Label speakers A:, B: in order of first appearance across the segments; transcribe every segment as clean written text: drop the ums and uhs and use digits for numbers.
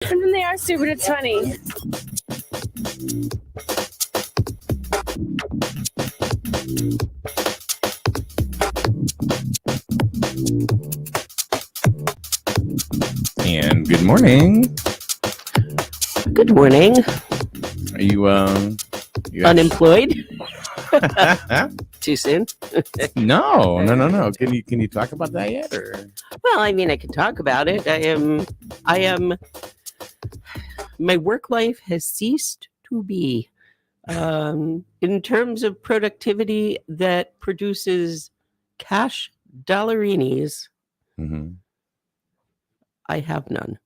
A: And then they are stupid. It's funny.
B: And good morning.
C: Good morning.
B: Are you
C: Unemployed? Too soon?
B: No. Can you talk about that yet? Or
C: Well, I mean, I can talk about it. I am. My work life has ceased to be. In terms of productivity that produces cash dollarinis,
B: Mhm.
C: I have none.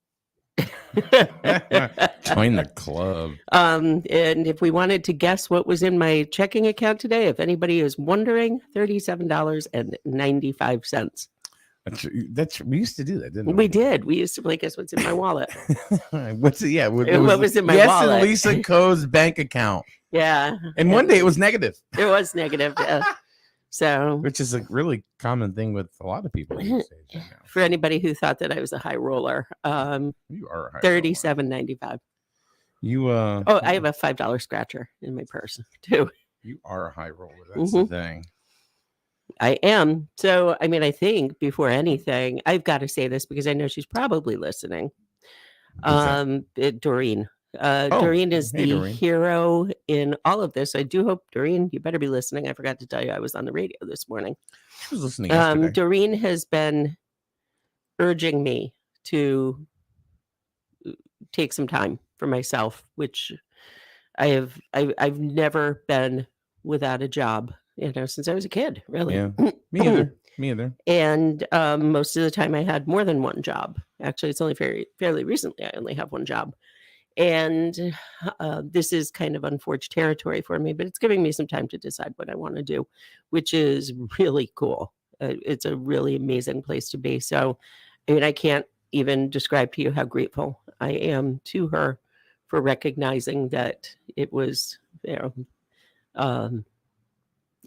B: Join the club.
C: And if we wanted to guess what was in my checking account today, if anybody is wondering, $37.95.
B: That's we used to do that, didn't we?
C: We did. We used to play guess what's in my wallet.
B: What's it? Yeah,
C: What was in my
B: yes,
C: wallet?
B: in Lisa Coe's bank account.
C: Yeah.
B: And one day it was negative.
C: It was negative. Yeah. So,
B: which is a really common thing with a lot of people these days right now.
C: For anybody who thought that I was a high roller,
B: You are a high
C: $37.95.
B: You
C: I have a $5 scratcher in my purse too.
B: You are a high roller. That's the thing.
C: I am. So, I mean, I think before anything, I've got to say this because I know she's probably listening. Doreen. Doreen is the
B: Doreen.
C: hero in all of this. I do hope, Doreen, you better be listening. I forgot to tell you I was on the radio this morning.
B: She was listening yesterday.
C: Doreen has been urging me to take some time for myself, which I've never been without a job, since I was a kid, really.
B: Yeah, me either.
C: And most of the time I had more than one job. Actually, it's only fairly recently I only have one job. And this is kind of unforged territory for me, but it's giving me some time to decide what I want to do, which is really cool. It's a really amazing place to be. So, I mean, I can't even describe to you how grateful I am to her for recognizing that it was, it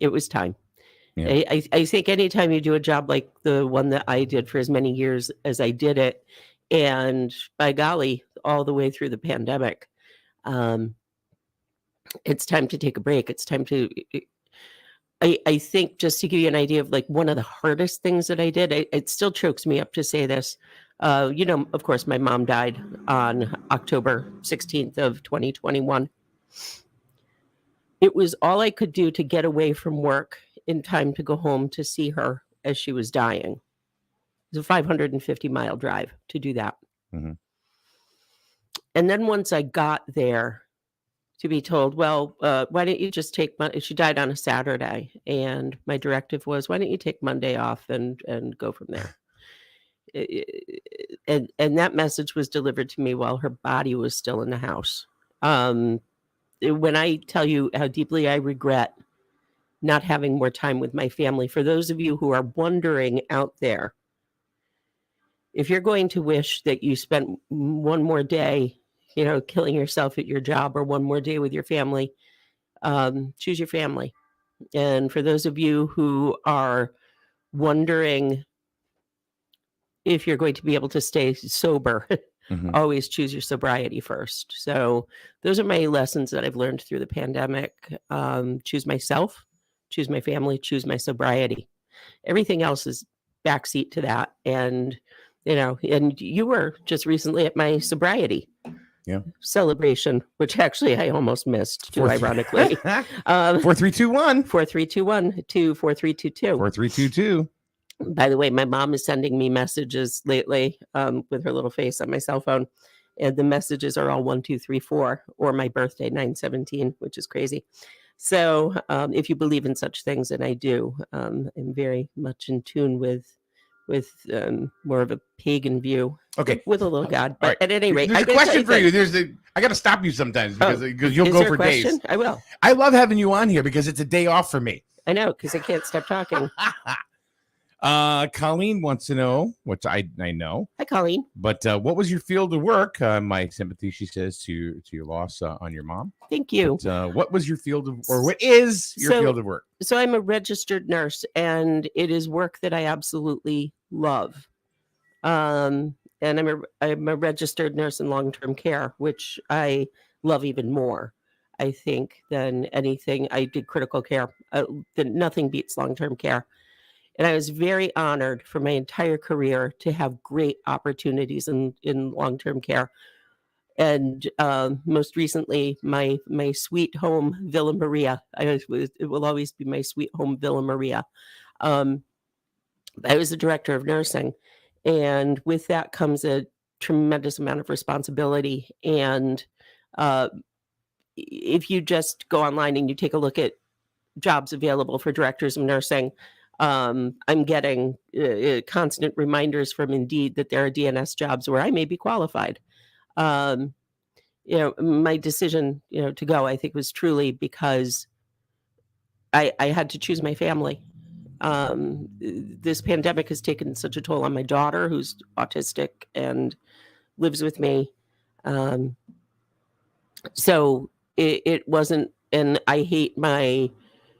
C: was time. Yeah. I think anytime you do a job like the one that I did for as many years as I did it, and by golly, all the way through the pandemic, it's time to take a break. It's time to, I think, just to give you an idea of like one of the hardest things that I did, it still chokes me up to say this. Of course, my mom died on October 16th of 2021. It was all I could do to get away from work in time to go home to see her as she was dying. It was a 550-mile drive to do that.
B: Mm-hmm.
C: And then once I got there, to be told, well, why don't you just take she died on a Saturday. And my directive was, why don't you take Monday off and go from there? And that message was delivered to me while her body was still in the house. When I tell you how deeply I regret not having more time with my family, for those of you who are wondering out there, if you're going to wish that you spent one more day, killing yourself at your job, or one more day with your family, choose your family. And for those of you who are wondering if you're going to be able to stay sober, always choose your sobriety first. So those are my lessons that I've learned through the pandemic. Choose myself, choose my family, choose my sobriety. Everything else is backseat to that. And, and you were just recently at my sobriety celebration, which actually I almost missed too, ironically.
B: 4321
C: 4321 to 4322.
B: 4322.
C: By the way, my mom is sending me messages lately with her little face on my cell phone. And the messages are all 1, 2, 3, 4, or my birthday, 9/17, which is crazy. So if you believe in such things, and I do, I'm very much in tune with more of a pagan view.
B: Okay.
C: With a little God. But at any rate,
B: there's a question for you. I got to stop you sometimes because you'll go for days.
C: I will.
B: I love having you on here because it's a day off for me.
C: I know, because I can't stop talking.
B: Colleen wants to know, which I know.
C: Hi, Colleen.
B: But what was your field of work? My sympathy, she says, to your loss on your mom.
C: Thank you.
B: But, what was your field of, or what is your field of work?
C: So I'm a registered nurse, and it is work that I absolutely love. and I'm a registered nurse in long-term care, which I love even more, I think, than anything. I did critical care. Nothing beats long-term care. And I was very honored for my entire career to have great opportunities in long-term care. And most recently, my sweet home, Villa Maria. It will always be my sweet home, Villa Maria. I was the director of nursing, and with that comes a tremendous amount of responsibility. And if you just go online and you take a look at jobs available for directors of nursing, I'm getting constant reminders from Indeed that there are DNS jobs where I may be qualified. My decision, to go, I think, was truly because I had to choose my family. This pandemic has taken such a toll on my daughter, who's autistic and lives with me. So it wasn't, and I hate my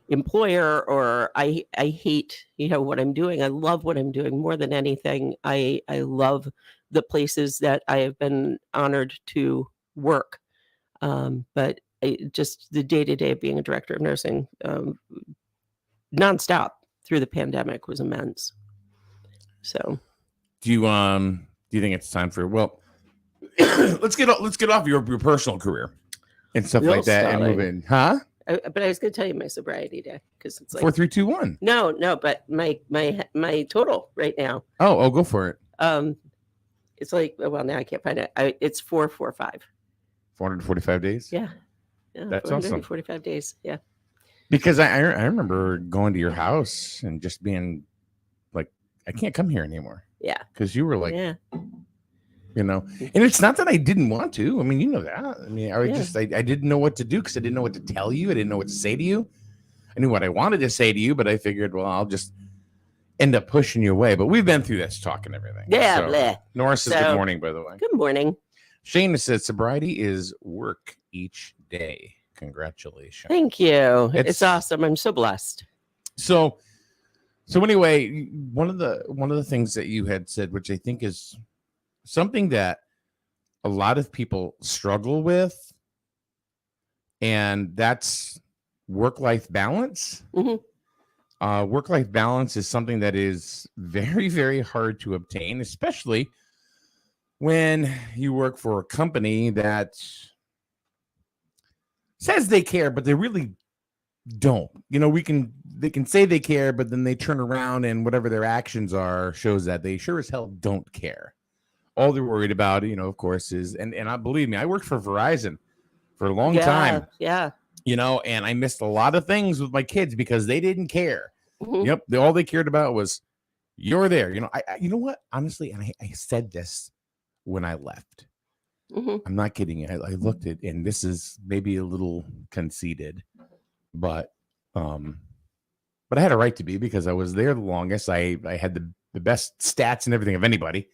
C: employer, or I hate, what I'm doing. I love what I'm doing more than anything. I love the places that I have been honored to work. But just the day-to-day of being a director of nursing, nonstop through the pandemic, was immense. So
B: Do you think it's time for, well, let's get off your personal career and stuff
C: Real
B: like that and move in, huh?
C: But I was going to tell you my sobriety day, because it's like
B: 4, 3, 2, 1.
C: No, but my total right now.
B: Oh, go for it.
C: It's like, well, now I can't find it. It's 445.
B: 445 days.
C: Yeah,
B: That's awesome.
C: 445 days. Yeah.
B: Because I remember going to your house and just being like, I can't come here anymore.
C: Yeah.
B: Because you were like,
C: Yeah.
B: and it's not that I didn't want to. I mean, you know that. I mean, I didn't know what to do, because I didn't know what to tell you. I didn't know what to say to you. I knew what I wanted to say to you, but I figured, well, I'll just end up pushing you away. But we've been through this talk and everything.
C: Yeah.
B: So,
C: Bleh.
B: Norris says good morning, by the way.
C: Good morning.
B: Shane says sobriety is work each day. Congratulations.
C: Thank you. It's awesome. I'm so blessed.
B: So anyway, one of the things that you had said, which I think is something that a lot of people struggle with, and that's work-life balance.
C: Mm-hmm.
B: Work-life balance is something that is very, very hard to obtain, especially when you work for a company that says they care, but they really don't. They can say they care, but then they turn around and whatever their actions are shows that they sure as hell don't care. All they're worried about, of course, is, and I believe me, I worked for Verizon for a long time.
C: Yeah.
B: And I missed a lot of things with my kids because they didn't care.
C: Mm-hmm.
B: Yep. All they cared about was you're there. You know what? Honestly, and I said this when I left.
C: Mm-hmm.
B: I'm not kidding you. I looked at, and this is maybe a little conceited, but I had a right to be, because I was there the longest. I had the best stats and everything of anybody.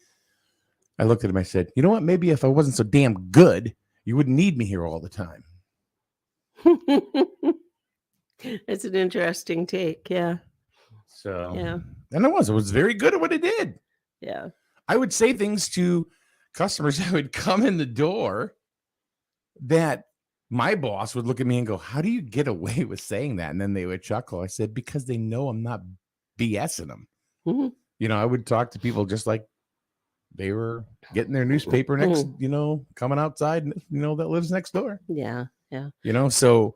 B: I looked at him. I said, you know what? Maybe if I wasn't so damn good, you wouldn't need me here all the time.
C: It's an interesting take. Yeah.
B: So,
C: yeah.
B: And I was very good at what I did.
C: Yeah.
B: I would say things to customers that would come in the door that my boss would look at me and go, how do you get away with saying that? And then they would chuckle. I said, because they know I'm not BSing them.
C: Mm-hmm.
B: I would talk to people just like they were getting their newspaper next, coming outside, that lives next door.
C: Yeah. Yeah.
B: So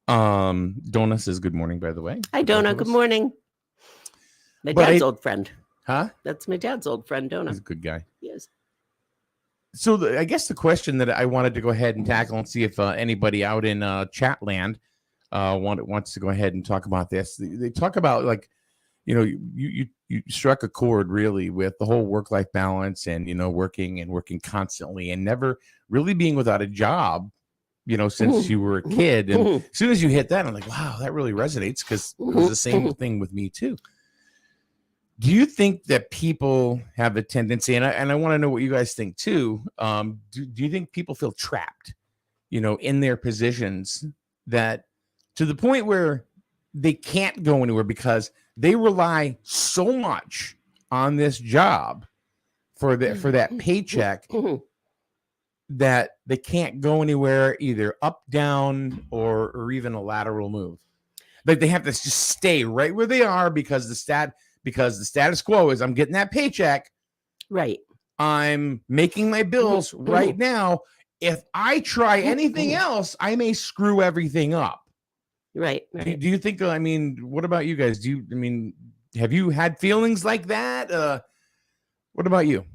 B: Donna says good morning, by the way.
C: Hi, Donna. Good morning. My dad's old friend.
B: Huh?
C: That's my dad's old friend, Donna.
B: He's a good guy.
C: He is.
B: So I guess the question that I wanted to go ahead and tackle and see if anybody out in chat land wants to go ahead and talk about this. They talk about, like, you struck a chord really with the whole work-life balance and, working constantly and never really being without a job, since you were a kid. And as soon as you hit that, I'm like, wow, that really resonates, because it was the same thing with me too. Do you think that people have a tendency, and I want to know what you guys think too, do you think people feel trapped, in their positions, that to the point where they can't go anywhere because they rely so much on this job for that paycheck that they can't go anywhere, either up, down, or even a lateral move. Like they have to just stay right where they are because the status quo is I'm getting that paycheck.
C: Right.
B: I'm making my bills right now. If I try anything else, I may screw everything up.
C: Right.
B: Do you think, I mean, what about you guys? Have you had feelings like that? What about you?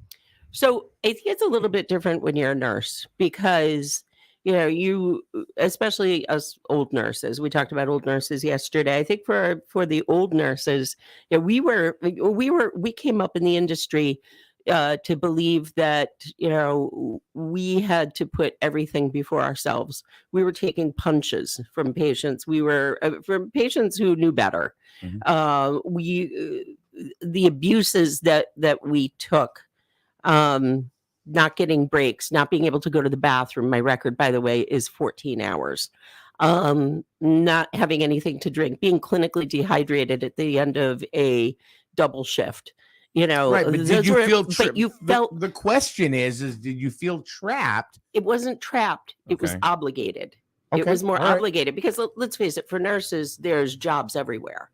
C: So I think it's a little bit different when you're a nurse because, you, especially us old nurses, we talked about old nurses yesterday. I think for the old nurses, we came up in the industry to believe that, we had to put everything before ourselves. We were taking punches from patients. We were from patients who knew better. The abuses that we took, not getting breaks, not being able to go to the bathroom. My record, by the way, is 14 hours. Not having anything to drink, being clinically dehydrated at the end of a double shift.
B: Right, but did you feel
C: but you felt
B: the question is did you feel trapped?
C: It wasn't trapped. It was obligated. It was more obligated because let's face it, for nurses, there's jobs everywhere.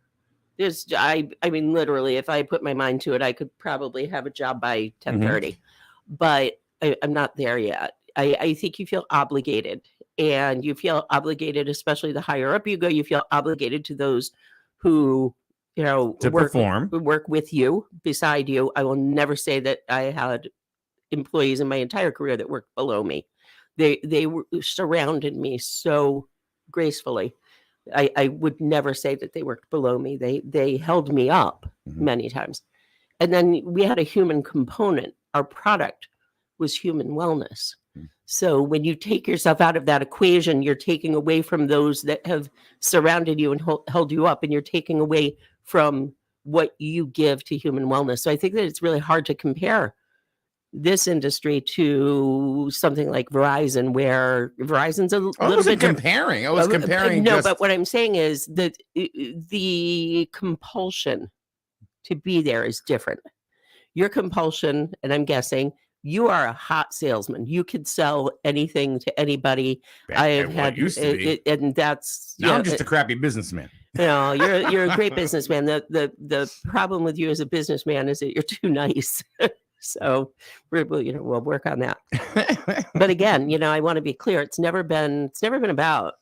C: I mean, literally, if I put my mind to it, I could probably have a job by 10:30, but I'm not there yet. I think you feel obligated, and you feel obligated, especially the higher up you go, you feel obligated to those who, work with you, beside you. I will never say that I had employees in my entire career that worked below me. They surrounded me so gracefully. I would never say that they worked below me. They held me up many times. And then we had a human component. Our product was human wellness. So when you take yourself out of that equation, you're taking away from those that have surrounded you and held you up, and you're taking away from what you give to human wellness. So I think that it's really hard to compare this industry to something like Verizon, where Verizon's a little bit
B: comparing. I was comparing.
C: No, but what I'm saying is that the compulsion to be there is different. Your compulsion, and I'm guessing you are a hot salesman. You could sell anything to anybody. I have had, and that's
B: now I'm just a crappy businessman.
C: No, you're a great businessman. The problem with you as a businessman is that you're too nice. So we'll work on that. But again, I want to be clear. It's never been about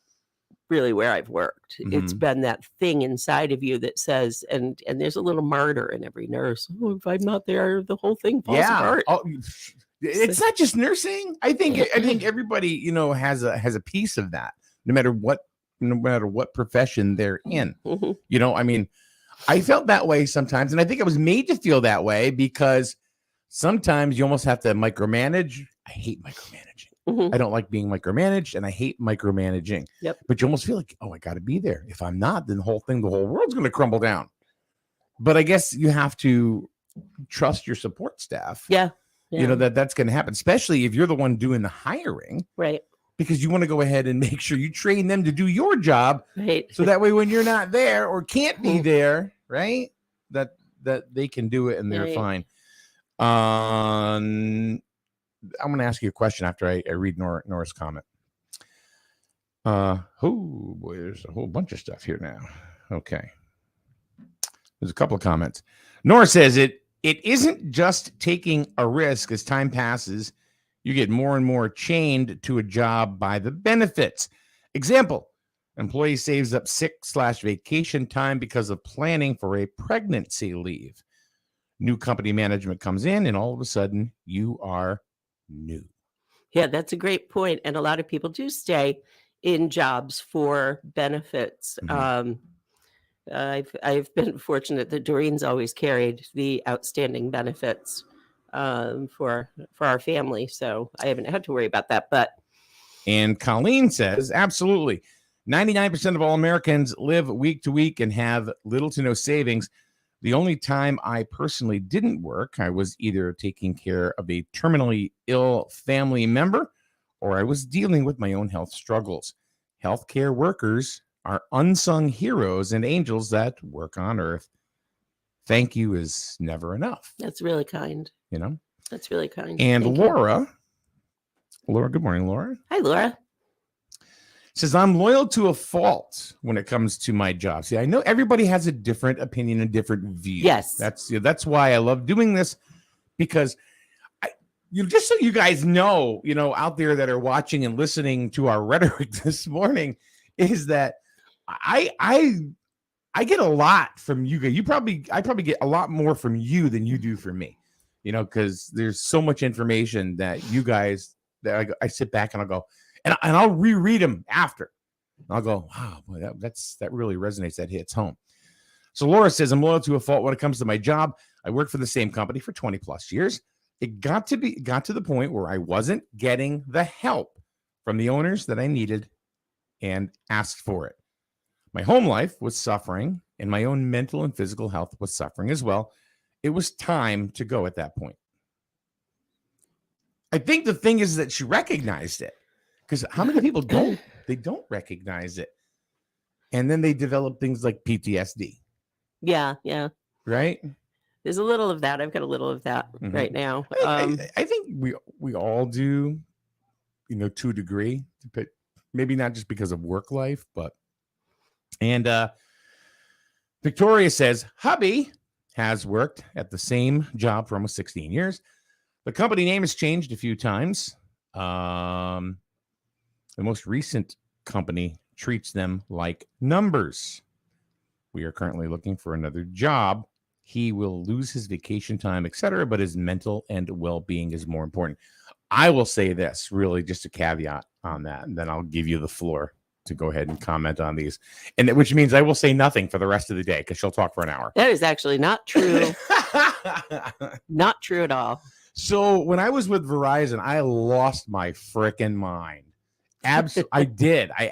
C: really where I've worked. It's been that thing inside of you that says, and there's a little martyr in every nurse. Oh, if I'm not there, the whole thing falls apart.
B: Oh, it's not just nursing. I think everybody, has a piece of that, no matter what profession they're in. I mean, I felt that way sometimes, and I think I was made to feel that way because sometimes you almost have to micromanage. I hate micromanaging. I don't like being micromanaged, and I hate micromanaging.
C: Yep.
B: But you almost feel like, I got to be there. If I'm not, then the whole world's going to crumble down. But I guess you have to trust your support staff.
C: Yeah.
B: That's going to happen, especially if you're the one doing the hiring.
C: Right.
B: Because you want to go ahead and make sure you train them to do your job.
C: Right.
B: So that way, when you're not there or can't be there, right, that they can do it and they're fine. I'm going to ask you a question after I read Nora's comment. Oh boy, there's a whole bunch of stuff here now. Okay. There's a couple of comments. Nora says it isn't just taking a risk. As time passes, you get more and more chained to a job by the benefits. Example, employee saves up sick/vacation time because of planning for a pregnancy leave. New company management comes in, and all of a sudden, you are new.
C: Yeah, that's a great point. And a lot of people do stay in jobs for benefits. I've been fortunate that Doreen's always carried the outstanding benefits for our family, so I haven't had to worry about that.
B: And Colleen says, absolutely, 99% of all Americans live week to week and have little to no savings. The only time I personally didn't work, I was either taking care of a terminally ill family member or I was dealing with my own health struggles. Healthcare workers are unsung heroes and angels that work on earth. Thank you is never enough.
C: That's really kind. That's really kind.
B: And
C: Thank you.
B: Laura, good morning, Laura.
C: Hi, Laura.
B: Says, I'm loyal to a fault when it comes to my job. See, I know everybody has a different opinion, a different view.
C: Yes.
B: That's why I love doing this, because just so you guys know, out there that are watching and listening to our rhetoric this morning, is that I get a lot from you guys. I probably get a lot more from you than you do from me, because there's so much information that you guys, that I sit back and I'll go, and I'll reread them after. I'll go, wow, boy, that really resonates. That hits home. So Laura says, I'm loyal to a fault when it comes to my job. I worked for the same company for 20 plus years. It got to the point where I wasn't getting the help from the owners that I needed and asked for it. My home life was suffering, and my own mental and physical health was suffering as well. It was time to go at that point. I think the thing is that she recognized it, because how many people don't recognize it, and then they develop things like PTSD.
C: Yeah.
B: Right.
C: There's a little of that. I've got a little of that right now.
B: I think we all do, to a degree, but maybe not just because of work life, but. And Victoria says, hubby has worked at the same job for almost 16 years. The company name has changed a few times. The most recent company treats them like numbers. We are currently looking for another job. He will lose his vacation time, etc., but his mental and well-being is more important. I will say this, really, just a caveat on that, and then I'll give you the floor to go ahead and comment on these, and which means I will say nothing for the rest of the day, because she'll talk for an hour.
C: That is actually not true. Not true at all.
B: So when I was with Verizon, I lost my freaking mind. I did. I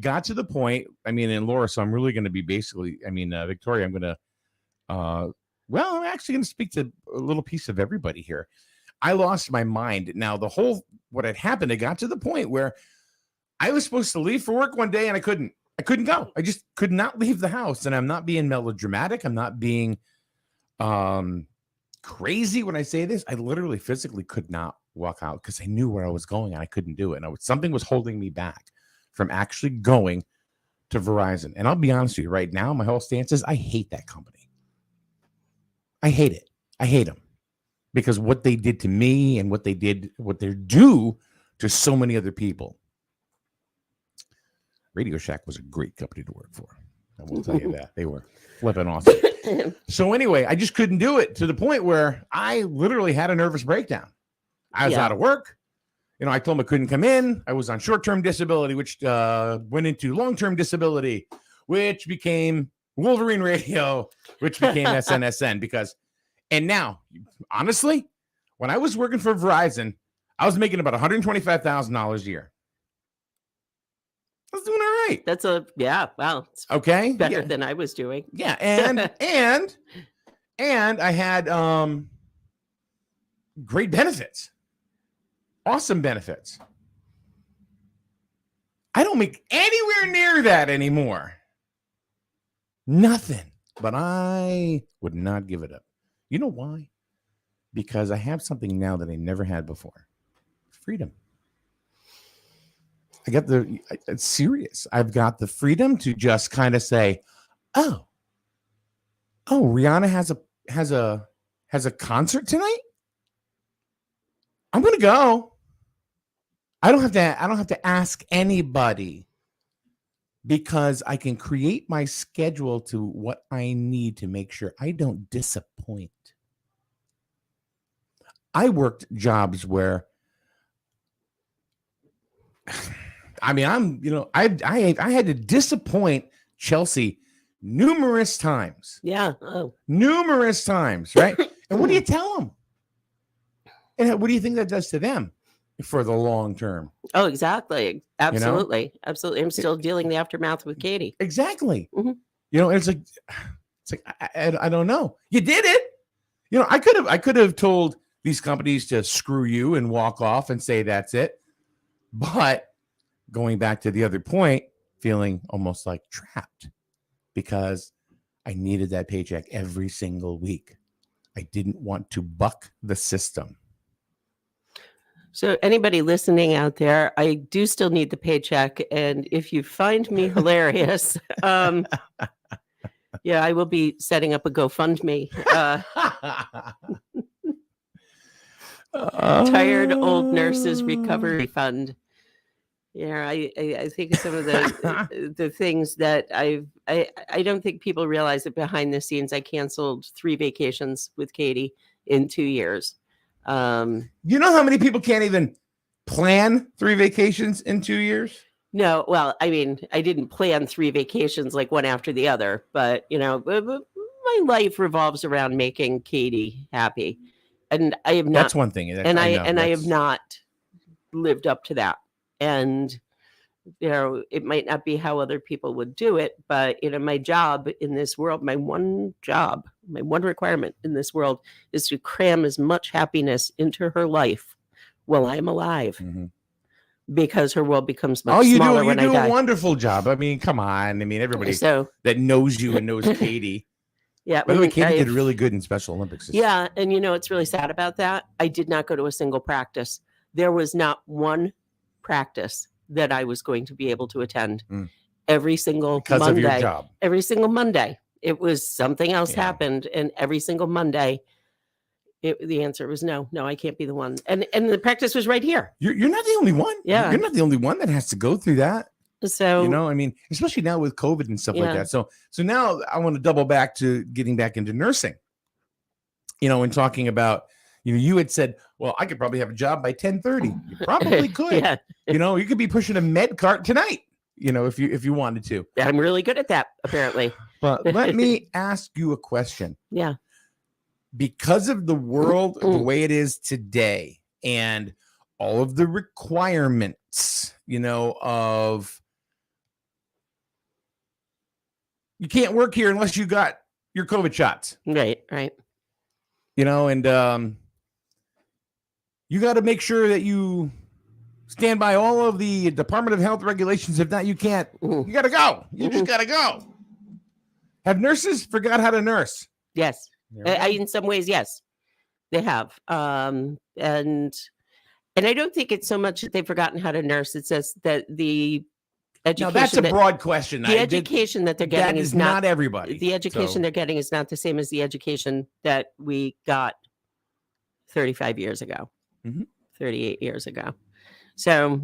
B: got to the point. And Laura, so I'm really going to be Victoria, I'm going to, I'm actually going to speak to a little piece of everybody here. I lost my mind. Now, what had happened, it got to the point where I was supposed to leave for work one day and I couldn't go. I just could not leave the house. And I'm not being melodramatic. I'm not being crazy when I say this. I literally physically could not walk out because I knew where I was going and I couldn't do it. And something was holding me back from actually going to Verizon. And I'll be honest with you right now, my whole stance is I hate that company. I hate it. I hate them because what they did to me and what they do to so many other people. Radio Shack was a great company to work for. I will tell you that. They were flipping awesome. So anyway, I just couldn't do it, to the point where I literally had a nervous breakdown. I was out of work. I told them I couldn't come in. I was on short-term disability, which went into long-term disability, which became Wolverine Radio, which became SNSN. And now, honestly, when I was working for Verizon, I was making about $125,000 a year. I was doing all right.
C: Wow. It's
B: okay.
C: Better than I was doing.
B: Yeah. And I had great benefits. Awesome benefits. I don't make anywhere near that anymore. Nothing. But I would not give it up. You know why? Because I have something now that I never had before. Freedom. It's serious. I've got the freedom to just kind of say, oh, Rihanna has a concert tonight. I'm going to go. I don't have to ask anybody, because I can create my schedule to what I need to make sure I don't disappoint. I worked jobs where I had to disappoint Chelsea numerous times.
C: Yeah.
B: Numerous times, right? And what do you tell them? And what do you think that does to them for the long term?
C: Oh, exactly. Absolutely. Absolutely. I'm still dealing the aftermath with Katie.
B: Exactly.
C: Mm-hmm.
B: It's like I don't know. You did it. I could have told these companies to screw you and walk off and say that's it. But going back to the other point, feeling almost like trapped because I needed that paycheck every single week. I didn't want to buck the system.
C: So anybody listening out there, I do still need the paycheck, and if you find me hilarious, yeah, I will be setting up a GoFundMe. Tired Old Nurses Recovery Fund. Yeah, I think some of the things that I don't think people realize that behind the scenes I canceled 3 vacations with Katie in 2 years.
B: You know how many people can't even plan 3 vacations in 2 years?
C: No, well, I mean, I didn't plan 3 vacations like one after the other, but my life revolves around making Katie happy, and I have not.
B: That's one thing.
C: I have not lived up to that. And it might not be how other people would do it, but my job in this world, my one requirement in this world is to cram as much happiness into her life while I'm alive, because her world becomes much smaller when I die.
B: You do a wonderful job. I mean, come on. I mean, everybody that knows you and knows Katie.
C: Yeah.
B: By the way, Katie did really good in Special Olympics.
C: Yeah. And it's really sad about that. I did not go to a single practice. There was not one practice that I was going to be able to attend every single
B: because
C: Monday.
B: Of your job.
C: Every single Monday. It was something else happened. And every single Monday, the answer was no, I can't be the one. And the practice was right here.
B: You're not the only one.
C: Yeah.
B: You're not the only one that has to go through that.
C: So,
B: I mean, especially now with COVID and stuff like that. So now I want to double back to getting back into nursing, and talking about, you had said, well, I could probably have a job by 10:30. You probably could.
C: Yeah.
B: You could be pushing a med cart tonight, if you wanted to.
C: I'm really good at that, apparently.
B: But let me ask you a question.
C: Yeah.
B: Because of the world the way it is today and all of the requirements, of you can't work here unless you got your COVID shots.
C: Right.
B: And you got to make sure that you stand by all of the Department of Health regulations. If not, you can't. You got to go. You just got to go. Have nurses forgot how to nurse?
C: Yes. In some ways, yes, they have. And I don't think it's so much that they've forgotten how to nurse. It's just that the education.
B: Now, that's a broad question.
C: The education that they're getting
B: is not everybody.
C: The education they're getting is not the same as the education that we got 35 years ago, 38 years ago. So,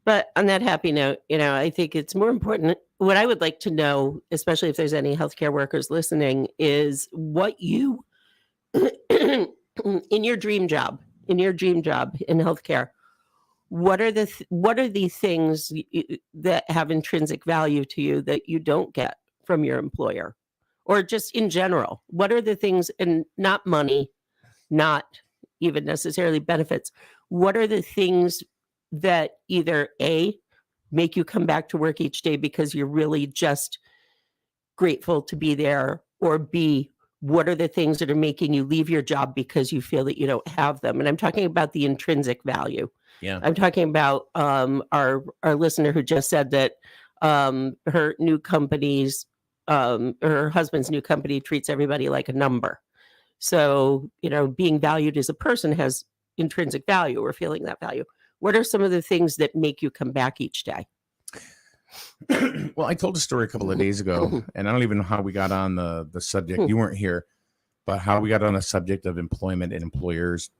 C: but on that happy note, I think it's more important. What I would like to know, especially if there's any healthcare workers listening, is what you, in your dream job in healthcare, what are the things that have intrinsic value to you that you don't get from your employer, or just in general? What are the things, and not money, not even necessarily benefits, what are the things that either A, make you come back to work each day because you're really just grateful to be there, or B, what are the things that are making you leave your job because you feel that you don't have them? And I'm talking about the intrinsic value.
B: Yeah.
C: I'm talking about our listener who just said that her new company's her husband's new company treats everybody like a number. So, being valued as a person has intrinsic value, or feeling that value. What are some of the things that make you come back each day?
B: Well, I told a story a couple of days ago, and I don't even know how we got on the subject. You weren't here, but how we got on the subject of employment and employers.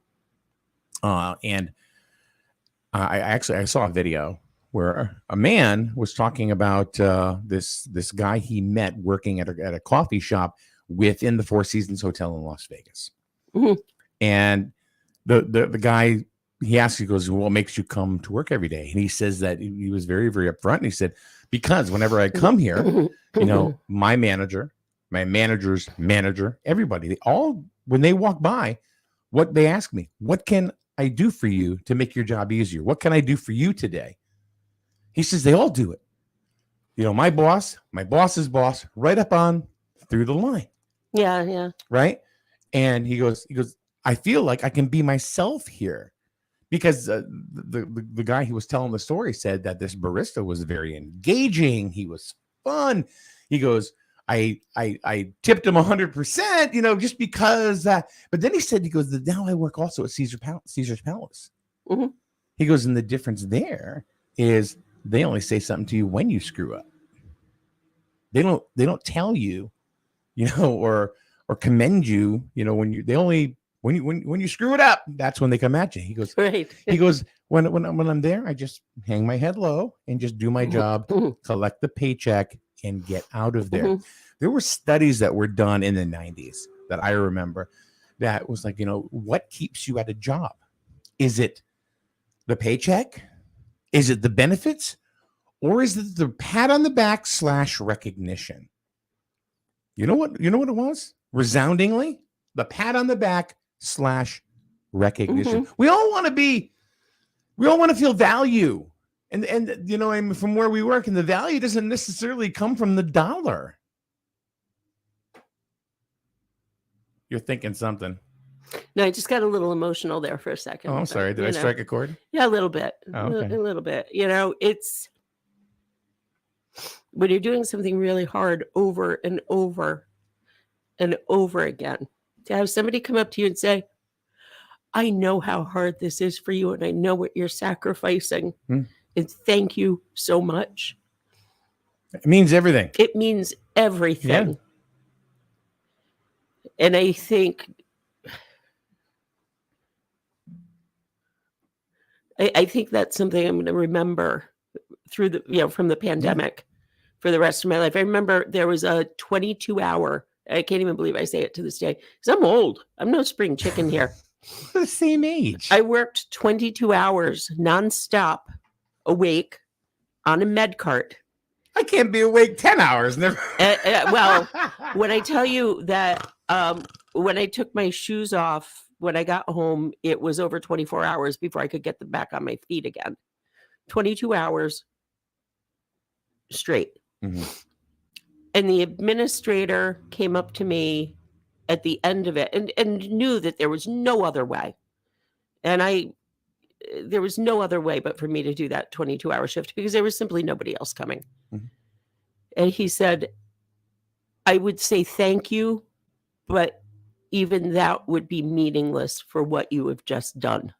B: And I saw a video where a man was talking about this guy he met working at a coffee shop within the Four Seasons Hotel in Las Vegas. And the guy, he asked, he goes, what makes you come to work every day? And he says that he was very, very upfront. And he said, because whenever I come here, my manager, my manager's manager, everybody, they all, when they walk by, what they ask me, what can I do for you to make your job easier? What can I do for you today? He says, they all do it. My boss's boss, right up on through the line.
C: Yeah.
B: Right. And he goes, I feel like I can be myself here, because the guy who was telling the story said that this barista was very engaging. He was fun. He goes, I tipped him 100%, just because. But then he goes, now I work also at Caesar's Palace.
C: Mhm.
B: He goes, and the difference there is they only say something to you when you screw up. They don't tell you, or commend you, when you screw it up, that's when they come at you. He goes,
C: Right.
B: when I'm there, I just hang my head low and just do my job, collect the paycheck, and get out of there.
C: Mhm.
B: There were studies that were done in the 90s that I remember that was like, what keeps you at a job? Is it the paycheck? Is it the benefits? Or is it the pat on the back / recognition? You know what it was? Resoundingly, the pat on the back / recognition. We all want to feel value. And from where we work, and the value doesn't necessarily come from the dollar. You're thinking something.
C: No, I just got a little emotional there for a second.
B: Oh, I'm sorry. Did I strike a chord?
C: Yeah, a little bit.
B: Oh, okay.
C: A little bit. It's when you're doing something really hard over and over and over again, to have somebody come up to you and say, I know how hard this is for you, and I know what you're sacrificing. And thank you so much.
B: It means everything.
C: It means everything.
B: Yeah.
C: And I think that's something I'm going to remember through from the pandemic for the rest of my life. I remember there was a 22-hour, I can't even believe I say it to this day, because I'm old. I'm no spring chicken here.
B: We're the same age.
C: I worked 22 hours nonstop, awake, on a med cart.
B: I can't be awake 10 hours. Never.
C: Well, when I tell you that when I took my shoes off, when I got home, it was over 24 hours before I could get them back on my feet again. 22 hours straight.
B: Mm-hmm.
C: And the administrator came up to me at the end of it and knew that there was no other way. And there was no other way but for me to do that 22-hour shift because there was simply nobody else coming. Mm-hmm. And he said, I would say thank you, but even that would be meaningless for what you have just done.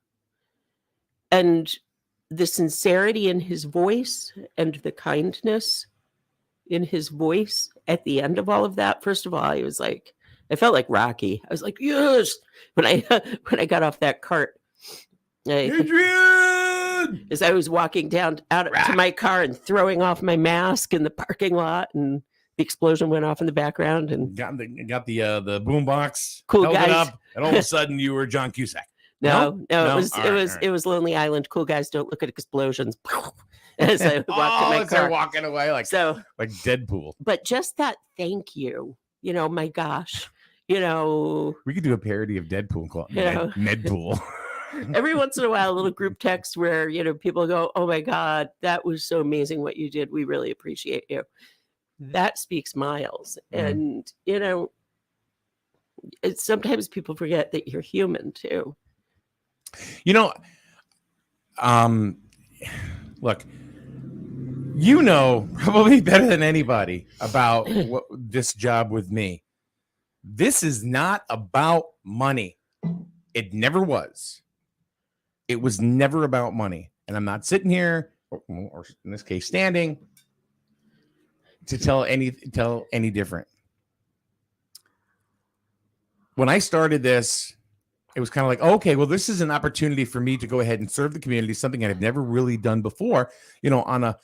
C: And the sincerity in his voice and the kindness in his voice at the end of all of that, first of all, I felt like Rocky. I was like, yes. When I got off that cart,
B: Adrian!
C: As I was walking out to my car and throwing off my mask in the parking lot, and the explosion went off in the background, and
B: got the boom box,
C: cool
B: held
C: guys.
B: it up, and all of a sudden you were John Cusack.
C: No, it was Lonely Island. Cool guys don't look at explosions. As I walked to my car,
B: they're walking away like Deadpool.
C: But just that, thank you. My gosh,
B: we could do a parody of Deadpool called Nedpool.
C: Every once in a while, a little group text where people go, "Oh my God, that was so amazing what you did. We really appreciate you." That speaks miles, and sometimes people forget that you're human too.
B: Look, probably better than anybody about this job with me. This is not about money. It never was. It was never about money. And I'm not sitting here, or in this case, standing to tell any different. When I started this, it was kind of like, okay, well, this is an opportunity for me to go ahead and serve the community, something I've never really done before, on a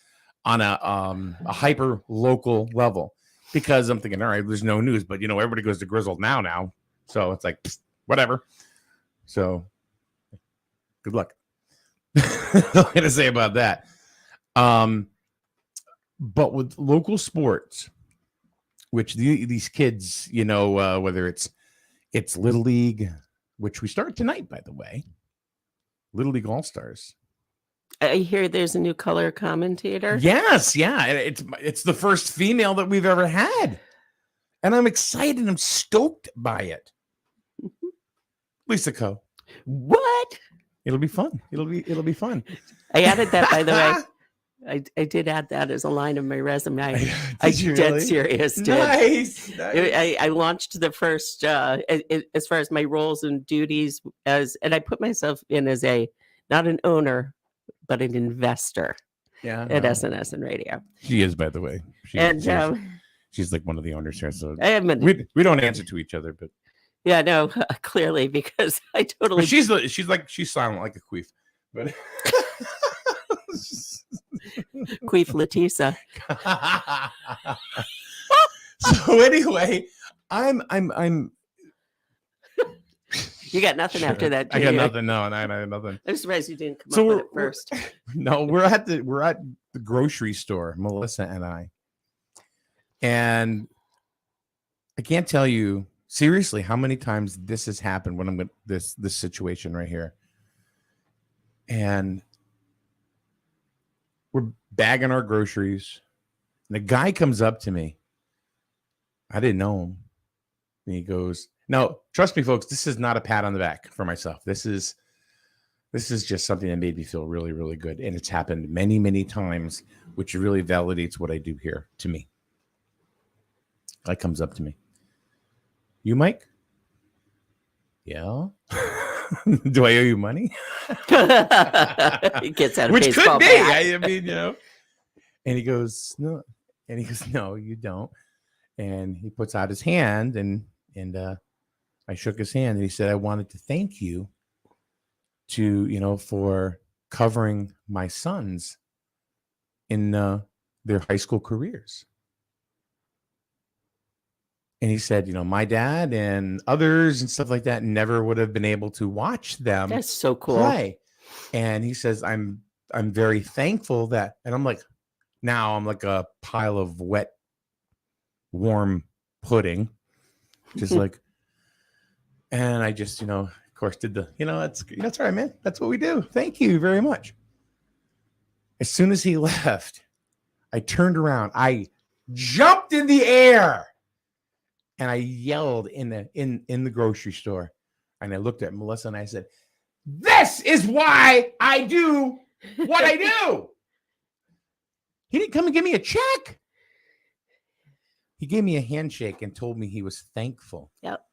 B: hyper local level. Because I'm thinking, all right, there's no news, but everybody goes to Grizzled now, so it's like whatever. So, good luck. I'm gonna say about that. But with local sports, which these kids, whether it's Little League, which we start tonight, by the way, Little League All-Stars.
C: I hear there's a new color commentator.
B: Yes, yeah. It's the first female that we've ever had. And I'm excited. I'm stoked by it. Lisa Coe.
C: What?
B: It'll be fun. It'll be fun.
C: I added that, by the way. I did add that as a line of my resume.
B: Did
C: I
B: you
C: dead
B: really?
C: serious. Did.
B: Nice.
C: I launched the first as far as my roles and duties and I put myself in as not an owner but an investor
B: Yeah.
C: at
B: well,
C: SNS and radio.
B: She is, by the way. She's like one of the owners here. So
C: I am
B: we don't answer to each other, but
C: yeah, no, clearly because I totally.
B: but she's silent like a queef. But
C: Queef Latisa.
B: So anyway, I'm
C: You got nothing after that.
B: I got
C: you?
B: nothing. No, I got nothing.
C: I'm surprised you didn't come
B: So
C: up with it first.
B: No, we're at the grocery store, Melissa and I. And I can't tell you seriously how many times this has happened when I'm with this situation right here. And we're bagging our groceries. And the guy comes up to me. I didn't know him. And he goes, "No, trust me, folks, this is not a pat on the back for myself. This is just something that made me feel really, really good. And it's happened many, many times, which really validates what I do here to me." Guy comes up to me. "You, Mike?" "Yeah." "Do I owe you money?"
C: He gets out of
B: Which could
C: baseball
B: be.
C: bat.
B: I mean, you know. And he goes, "No." And he goes, "No, you don't." And he puts out his hand, and I shook his hand, and he said, "I wanted to thank you for covering my sons in their high school careers." And he said, "My dad and others and stuff like that never would have been able to watch them
C: That's so cool.
B: play." And he says, I'm very thankful that," and I'm like a pile of wet, warm pudding, just like, and I just, of course, did that's all right, man. That's what we do. Thank you very much. As soon as he left, I turned around. I jumped in the air. And I yelled in the grocery store, and I looked at Melissa and I said, "This is why I do what I do." He didn't come and give me a check. He gave me a handshake and told me he was thankful.
C: Yep.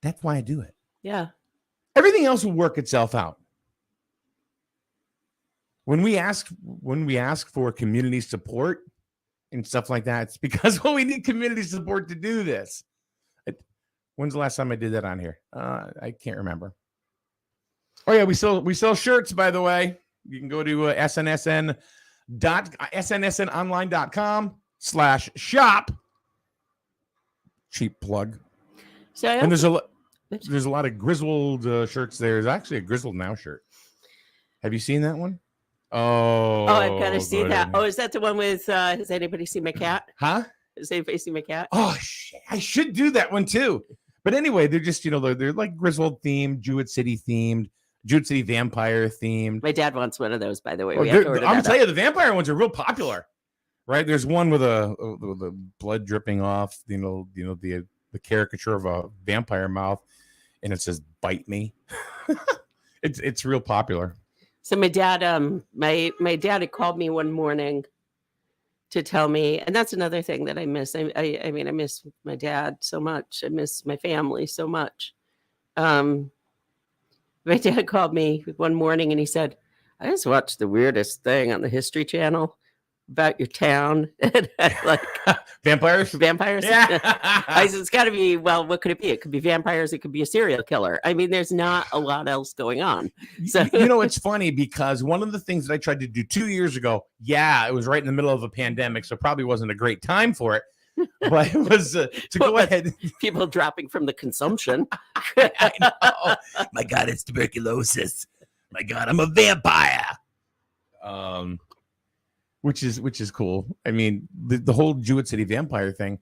B: That's why I do it.
C: Yeah.
B: Everything else will work itself out. When we ask for community support and stuff like that, it's because we need community support to do this. When's the last time I did that on here? I can't remember. Oh yeah, we sell shirts, by the way. You can go to snsnonline.com/shop. Cheap plug.
C: So
B: And there's a lot of grizzled shirts there. There's actually a Grizzled Now shirt. Have you seen that one? Oh,
C: I've got to see that.
B: goodness.
C: Oh, is that the one with has anybody seen my cat?
B: Huh?
C: Has anybody seen my cat?
B: Oh, shit. I should do that one too. But anyway, they're just, they're like Griswold themed, Jewett City themed, Jewett City vampire themed.
C: My dad wants one of those, by the way.
B: Oh,
C: We have to order
B: I'm
C: that
B: telling
C: up.
B: you, the vampire ones are real popular, right? There's one with the blood dripping off, the caricature of a vampire mouth, and it says "bite me." It's real popular.
C: So my dad, my dad had called me one morning to tell me, and that's another thing that I miss. I mean, I miss my dad so much. I miss my family so much. My dad called me one morning and he said, "I just watched the weirdest thing on the History Channel about your town." And I'm like,
B: Vampires?
C: vampires?
B: Yeah.
C: I said, it's got to be, well, what could it be? It could be vampires. It could be a serial killer. I mean, there's not a lot else going on. So
B: It's funny because one of the things that I tried to do 2 years ago, it was right in the middle of a pandemic, so probably wasn't a great time for it. But it was to go
C: But-
B: ahead.
C: people dropping from the consumption.
B: I know. My God, it's tuberculosis. My God, I'm a vampire. Which is cool. I mean, the whole Jewett City vampire thing,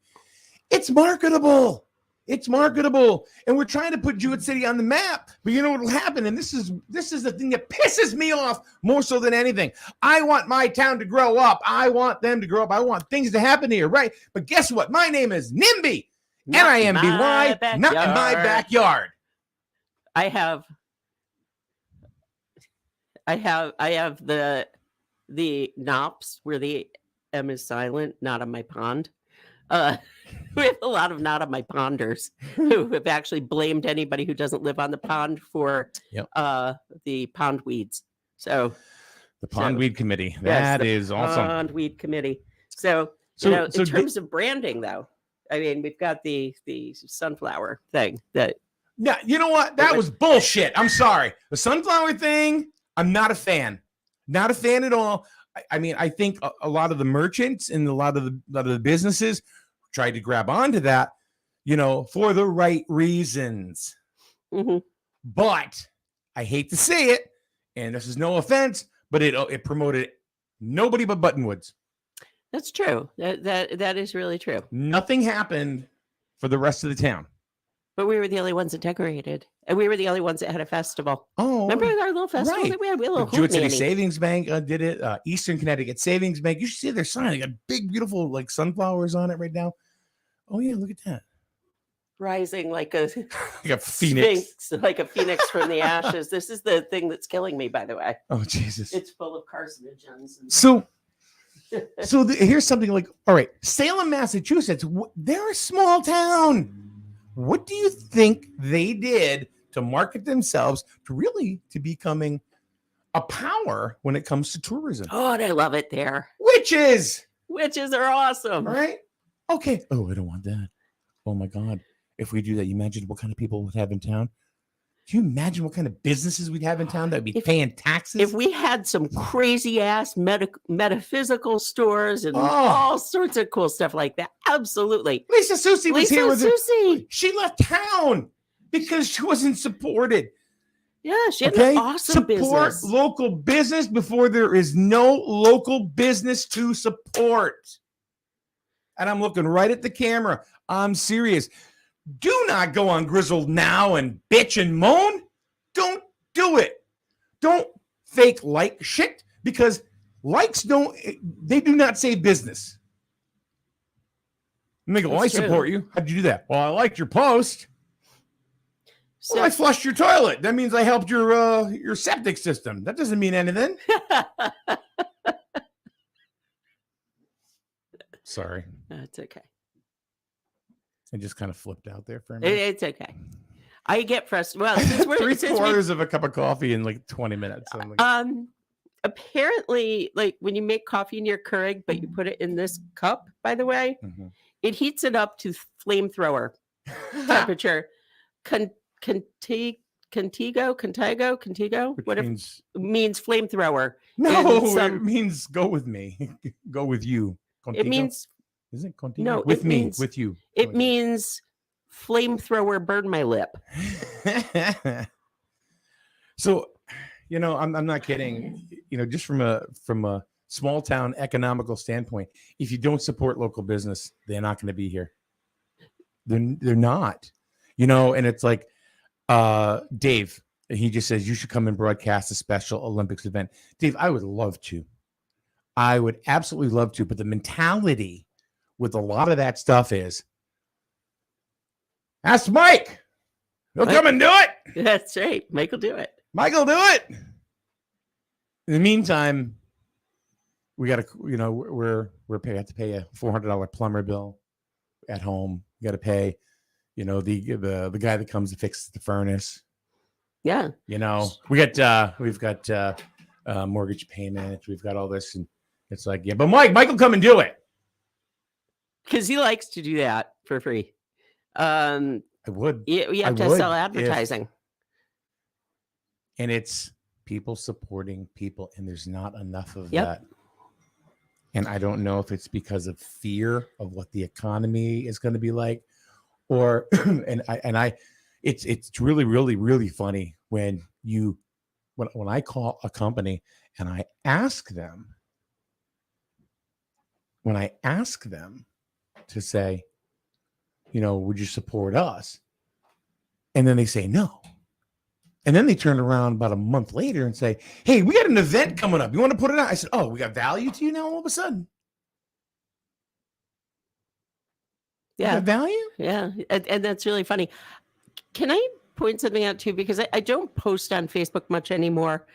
B: it's marketable. It's marketable. And we're trying to put Jewett City on the map. But you know what will happen? And this is the thing that pisses me off more so than anything. I want my town to grow up. I want them to grow up. I want things to happen here, right? But guess what? My name is NIMBY. NIMBY, not in my backyard.
C: I have the the Knops, where the M is silent, not on my pond. Uh, we have a lot of not on my ponders who have actually blamed anybody who doesn't live on the pond for
B: Yep.
C: The pond weeds. So
B: The Pondweed Committee.
C: yes,
B: That
C: the
B: is awesome.
C: Pond weed committee. So,
B: So
C: in terms of branding, though, I mean, we've got the sunflower thing that.
B: Yeah, you know what? That was bullshit. I'm sorry. The sunflower thing, I'm not a fan. Not a fan at all. I mean, I think a lot of the merchants and a lot of the businesses tried to grab onto that, for the right reasons.
C: Mm-hmm.
B: But I hate to say it, and this is no offense, but it promoted nobody but Buttonwoods.
C: That's true. That is really true.
B: Nothing happened for the rest of the town.
C: But we were the only ones that decorated, and we were the only ones that had a festival.
B: Oh,
C: remember our little festival
B: right.
C: that we had? We had a little
B: Jewett City
C: hoot nanny.
B: Savings Bank did it. Eastern Connecticut Savings Bank. You should see their sign. They got big, beautiful like sunflowers on it right now. Oh yeah, look at that.
C: Rising like a
B: Like a phoenix.
C: sphinx, like a phoenix from the ashes. This is the thing that's killing me, by the way.
B: Oh Jesus.
C: It's full of carcinogens.
B: So here's something like, all right, Salem, Massachusetts. They're a small town. What do you think they did to market themselves to becoming a power when it comes to tourism?
C: Oh, and I love it there.
B: Witches.
C: Witches are awesome.
B: All right. Okay. Oh, I don't want that. Oh my God. If we do that, you imagine what kind of people we'd have in town? Can you imagine what kind of businesses we'd have in town that would be paying taxes?
C: If we had some crazy ass metaphysical stores and all sorts of cool stuff like that, absolutely.
B: Lisa Susie was here with
C: Susie.
B: She left town because she wasn't supported.
C: Yeah, she had an awesome
B: Support
C: business.
B: local business before there is no local business to support. And I'm looking right at the camera. I'm serious. Do not go on Grizzled Now and bitch and moan. Don't do it. Don't fake like shit because likes do not save business. And they go, I support you. How'd you do that? Well, I liked your post. Well, I flushed your toilet. That means I helped your septic system. That doesn't mean anything. Sorry.
C: That's okay.
B: I just kind of flipped out there for a minute.
C: It's okay. I get frustrated. Well, since we're
B: Three-quarters of a cup of coffee in like 20 minutes. So I'm like,
C: apparently, like when you make coffee in your Keurig, but you put it in this cup, by the way, it heats it up to flamethrower temperature. Contigo,
B: which
C: whatever means flamethrower.
B: No, it means go with me. Go with you. Contigo?
C: It means
B: is it Contigo?
C: No,
B: with
C: it
B: me,
C: means,
B: with you.
C: It means flamethrower burn my lip.
B: So, I'm not kidding. Just from a small town economical standpoint, if you don't support local business, they're not going to be here. They're not. And it's like Dave, he just says you should come and broadcast a special Olympics event. Dave, I would love to. I would absolutely love to, but the mentality with a lot of that stuff is ask Mike. He'll come and do it.
C: That's right. Mike will do it.
B: Mike will do it. In the meantime, we got to, we have to pay a $400 plumber bill at home. You got to pay, the guy that comes to fix the furnace.
C: Yeah.
B: We've got mortgage payment. We've got all this, and it's like, yeah, but Mike will come and do it
C: because he likes to do that for free.
B: I would.
C: You have to sell advertising,
B: and it's people supporting people, and there's not enough of that. And I don't know if it's because of fear of what the economy is going to be like, or it's really, really, really funny when I call a company and I ask them to say, would you support us? And then they say no. And then they turn around about a month later and say, hey, we got an event coming up. You want to put it on? I said, oh, we got value to you now all of a sudden.
C: Yeah.
B: Value?
C: Yeah. And that's really funny. Can I point something out too? Because I don't post on Facebook much anymore.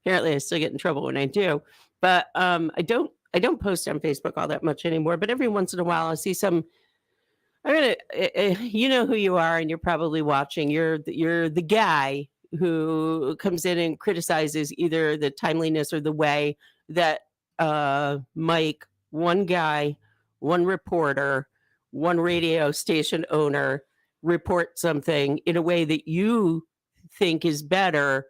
C: Apparently, I still get in trouble when I do. But I don't post on Facebook all that much anymore. But every once in a while, I see some. I'm gonna, you know who you are, and you're probably watching. You're the guy who comes in and criticizes either the timeliness or the way that Mike, one guy, one reporter, one radio station owner report something in a way that you think is better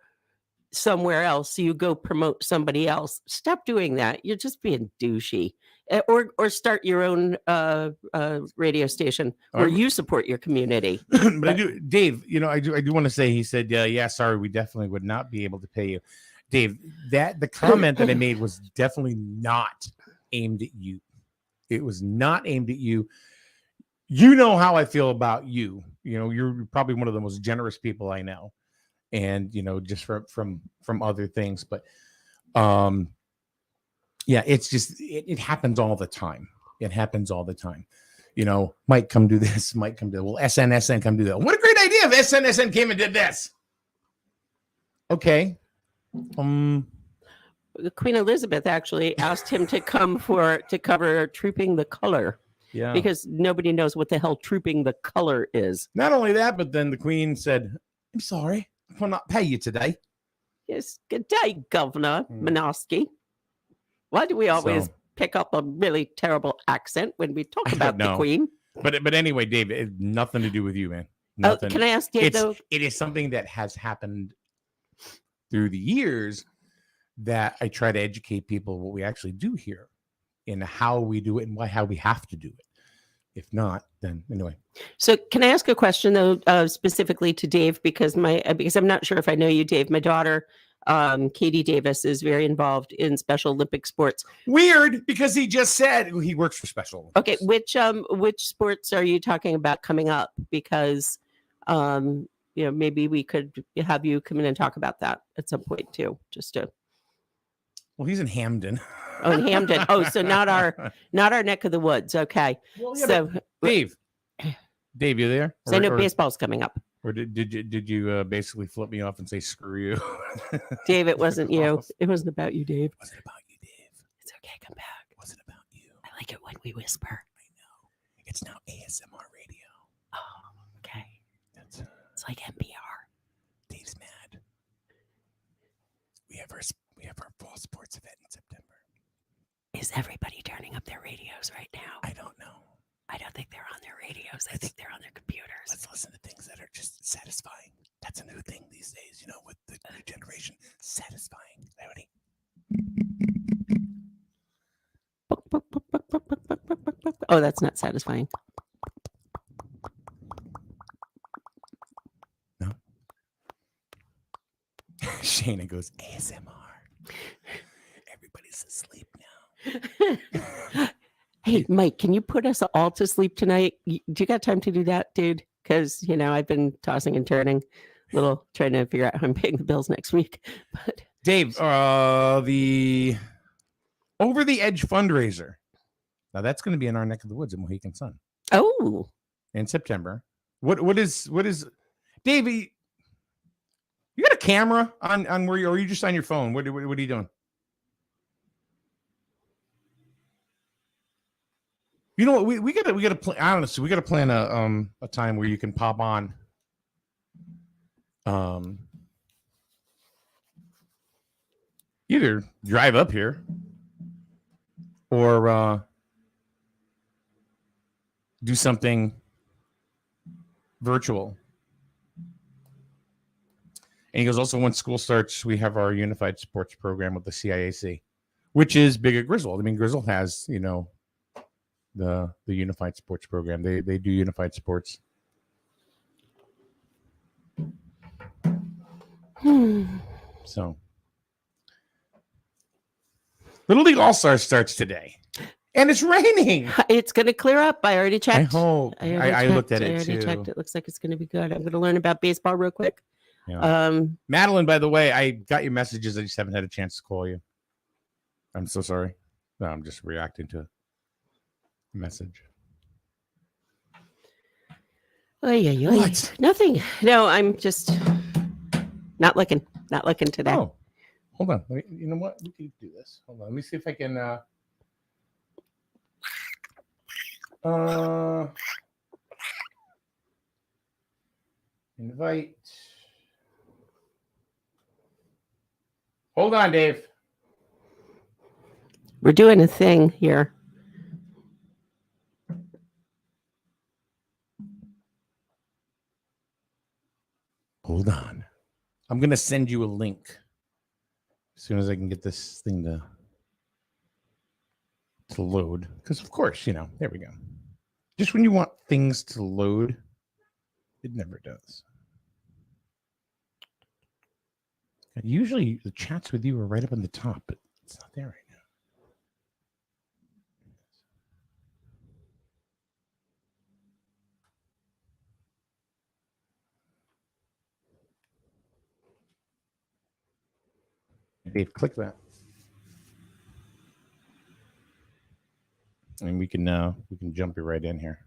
C: somewhere else, so you go promote somebody else. Stop doing that. You're just being douchey. Or start your own radio station where you support your community.
B: But I do, Dave. I do want to say. He said, "Yeah, sorry, we definitely would not be able to pay you." Dave, that the comment that I made was definitely not aimed at you. It was not aimed at you. You know how I feel about you. You're probably one of the most generous people I know, and just from other things. But yeah, it's just it happens all the time. It happens all the time. Mike, come do this. Mike, come do that. Well, SN, come do that. What a great idea if SN came and did this. Okay.
C: Queen Elizabeth actually asked him to come to cover Trooping the Color.
B: Yeah.
C: Because nobody knows what the hell Trooping the Color is.
B: Not only that, but then the Queen said, "I'm sorry, I will not pay you today."
C: Yes. Good day, Governor Minosky. Why do we always pick up a really terrible accent when we talk about the Queen?
B: But anyway, Dave, it had nothing to do with you, man. Nothing.
C: Can I ask Dave, though?
B: It is something that has happened through the years that I try to educate people what we actually do here and how we do it and how we have to do it. If not, then anyway.
C: So can I ask a question, though, specifically to Dave? Because I'm not sure if I know you, Dave. My daughter, Katie Davis, is very involved in Special Olympic sports.
B: Weird, because he just said he works for Special Olympics.
C: Okay, which sports are you talking about coming up? Because maybe we could have you come in and talk about that at some point too, just to.
B: Well, he's in Hamden.
C: Oh, in Hamden. Oh, so not our neck of the woods. Okay.
B: Well, yeah, so Dave, you there?
C: So I know baseball's coming up.
B: Or did you basically flip me off and say screw you?
C: Dave, it wasn't you. It wasn't about you, Dave.
B: It wasn't about you, Dave.
C: It's okay. Come back.
B: It wasn't about you.
C: I like it when we whisper.
B: I know. It's now ASMR radio.
C: Oh, okay.
B: It's
C: like NPR.
B: Dave's mad. We have our fall sports event in September.
C: Is everybody turning up their radios right now?
B: I don't know.
C: I don't think they're on their radios. I think they're on their computers.
B: Let's listen to things that are just satisfying. That's a new thing these days, with the new generation. Satisfying. Ready?
C: Oh, that's not satisfying.
B: No. Shayna goes, ASMR. Everybody's asleep now.
C: Hey, Mike, can you put us all to sleep tonight? Do you got time to do that, dude? Because, I've been tossing and turning, trying to figure out how I'm paying the bills next week. But
B: Dave, the Over the Edge fundraiser. Now that's going to be in our neck of the woods in Mohegan Sun.
C: Oh,
B: in September. What is Dave? You got a camera on where you, or are you just on your phone? What are you doing? You know what? We gotta plan. Honestly, we gotta plan a time where you can pop on. Either drive up here or do something virtual. And he goes, also, when school starts, we have our unified sports program with the CIAC, which is big at Griswold. I mean, Griswold has, the unified sports program. They do unified sports. So Little League All-Star starts today. And it's raining.
C: It's going to clear up. I already checked.
B: I hope. I looked at it too.
C: Checked. It looks like it's going to be good. I'm going to learn about baseball real quick.
B: Yeah. Madeline, by the way, I got your messages. I just haven't had a chance to call you. I'm so sorry. No, I'm just reacting to a message.
C: What? Nothing. No, I'm just not looking. Not looking today.
B: Oh. Hold on. You know what? We can do this. Hold on. Let me see if I can. Invite. Hold on, Dave.
C: We're doing a thing here.
B: Hold on. I'm going to send you a link as soon as I can get this thing to load. Because, of course, there we go. Just when you want things to load, it never does. And usually the chats with you are right up on the top, but it's not there right now. Dave, click that. And we can jump you right in here.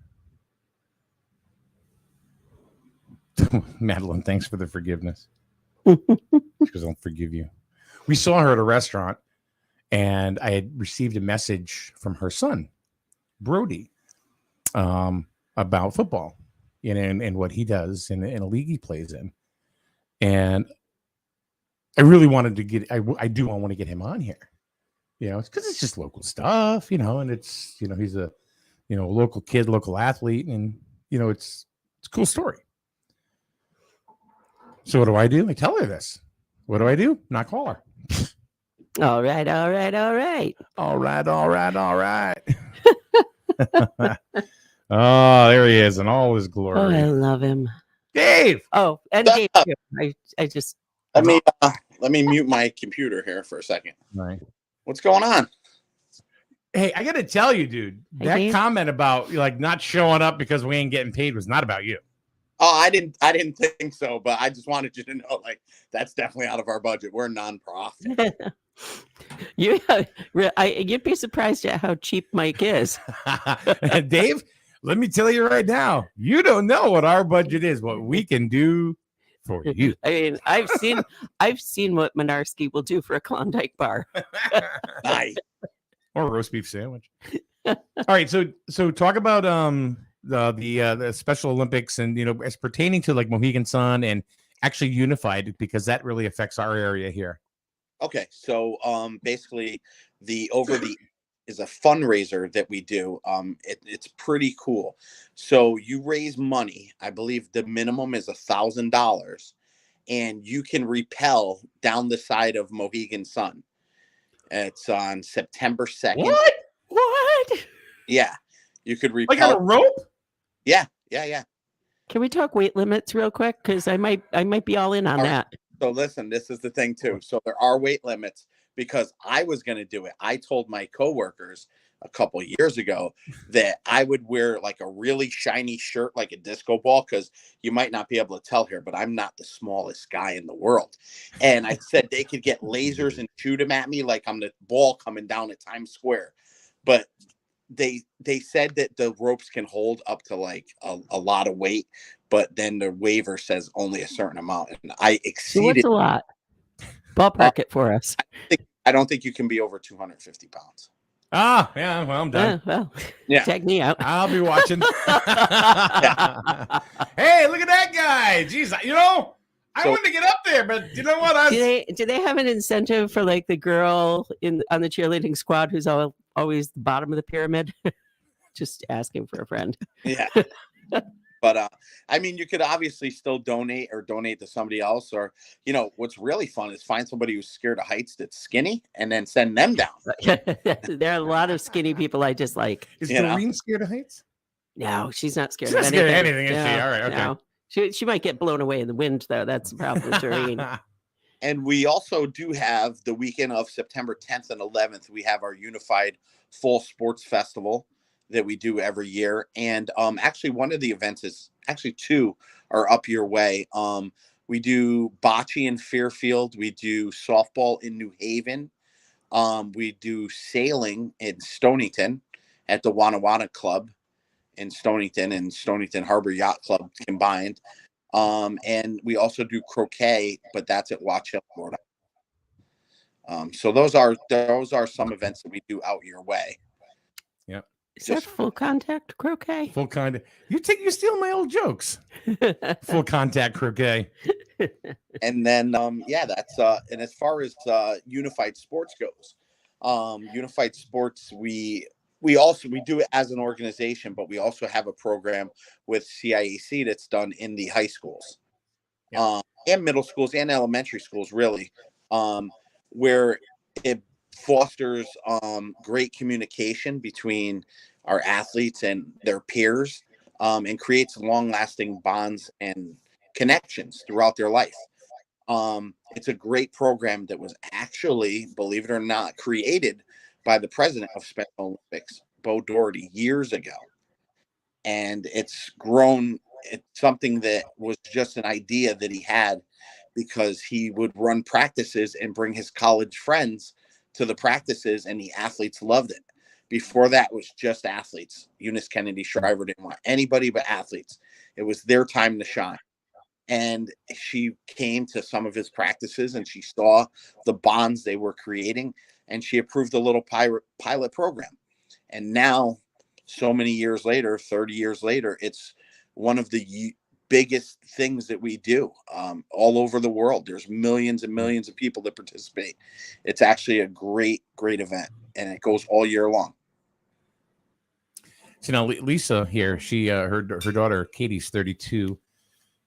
B: Madeline, thanks for the forgiveness. Because I'll forgive you. We saw her at a restaurant, and I had received a message from her son, Brody, about football, and what he does in a league he plays in. And I really wanted to get. I do want to get him on here, because it's just local stuff, and it's he's a local kid, local athlete, and it's a cool story. So what do? I tell her this. What do? Not call her.
C: All right.
B: All right. Oh, there he is in all his glory.
C: Oh, I love him.
B: Dave.
C: Oh, and Dave too. I just
D: let me mute my computer here for a second.
B: Right.
D: What's going on?
B: Hey, I got to tell you, dude, that
C: Dave?
B: comment about not showing up because we ain't getting paid was not about you.
D: Oh, I didn't think so, but I just wanted you to know, that's definitely out of our budget. We're a nonprofit.
C: You'd be surprised at how cheap Mike is.
B: Dave, let me tell you right now, you don't know what our budget is, what we can do for you.
C: I mean, I've seen what Minarski will do for a Klondike bar.
D: Nice.
B: Or a roast beef sandwich. All right, so talk about the Special Olympics and as pertaining to Mohegan Sun and actually unified, because that really affects our area here.
D: Okay, so basically the is a fundraiser that we do. It's pretty cool. So you raise money. I believe the minimum is $1,000, and you can rappel down the side of Mohegan Sun. It's on September 2nd.
C: What?
D: Yeah, you could rappel.
B: Like on a rope?
D: Yeah.
C: Can we talk weight limits real quick? Because I might be all in on that.
D: So listen, this is the thing too. So there are weight limits, because I was going to do it. I told my coworkers a couple of years ago that I would wear a really shiny shirt, like a disco ball, because you might not be able to tell here, but I'm not the smallest guy in the world. And I said they could get lasers and shoot them at me like I'm the ball coming down at Times Square. But they said that the ropes can hold up to a lot of weight, but then the waiver says only a certain amount, and I exceeded.
C: What's a lot? Ballpark it for us.
D: I don't think you can be over 250 pounds.
B: Ah, yeah. Well, I'm done.
C: Well,
D: Yeah.
C: tag me out.
B: I'll be watching. Hey, look at that guy! Jeez, I wanted to get up there, but you know what?
C: Do they have an incentive for the girl on the cheerleading squad who's always the bottom of the pyramid? Just asking for a friend.
D: Yeah. But you could obviously still donate to somebody else, or what's really fun is find somebody who's scared of heights that's skinny and then send them down.
C: There are a lot of skinny people I dislike.
B: Is Doreen scared of heights?
C: No, she's not scared
B: She's
C: of
B: not
C: anything.
B: scared of anything, is she? All right, okay.
C: No. She might get blown away in the wind, though. That's the problem with Doreen.
D: And we also do have the weekend of September 10th and 11th. We have our Unified Fall Sports Festival that we do every year. And actually one of the events is actually two are up your way. We do bocce in Fairfield. We do softball in New Haven. We do sailing in Stonington at the Wana Wana Club in Stonington and Stonington Harbor Yacht Club combined. And we also do croquet, but that's at Watch Hill, Florida. So those are some events that we do out your way.
B: Yep.
C: Is that full contact croquet?
B: Full contact. You steal my old jokes. Full contact croquet.
D: And then that's and as far as Unified Sports goes, Unified Sports, we do it as an organization, but we also have a program with CIAC that's done in the high schools, and middle schools and elementary schools, really, where it fosters great communication between our athletes and their peers, and creates long-lasting bonds and connections throughout their life. It's a great program that was actually, believe it or not, created by the president of Special Olympics, Bo Doherty, years ago. And it's grown. It's something that was just an idea that he had because he would run practices and bring his college friends to the practices, and the athletes loved it. Before that, it was just athletes. Eunice Kennedy Shriver didn't want anybody but athletes. It was their time to shine. And she came to some of his practices and she saw the bonds they were creating, and she approved the little pilot program. And now, so many years later, 30 years later, it's one of the biggest things that we do all over the world. There's millions and millions of people that participate. It's actually a great, great event, and it goes all year long.
B: So now Lisa here, she her daughter Katie's 32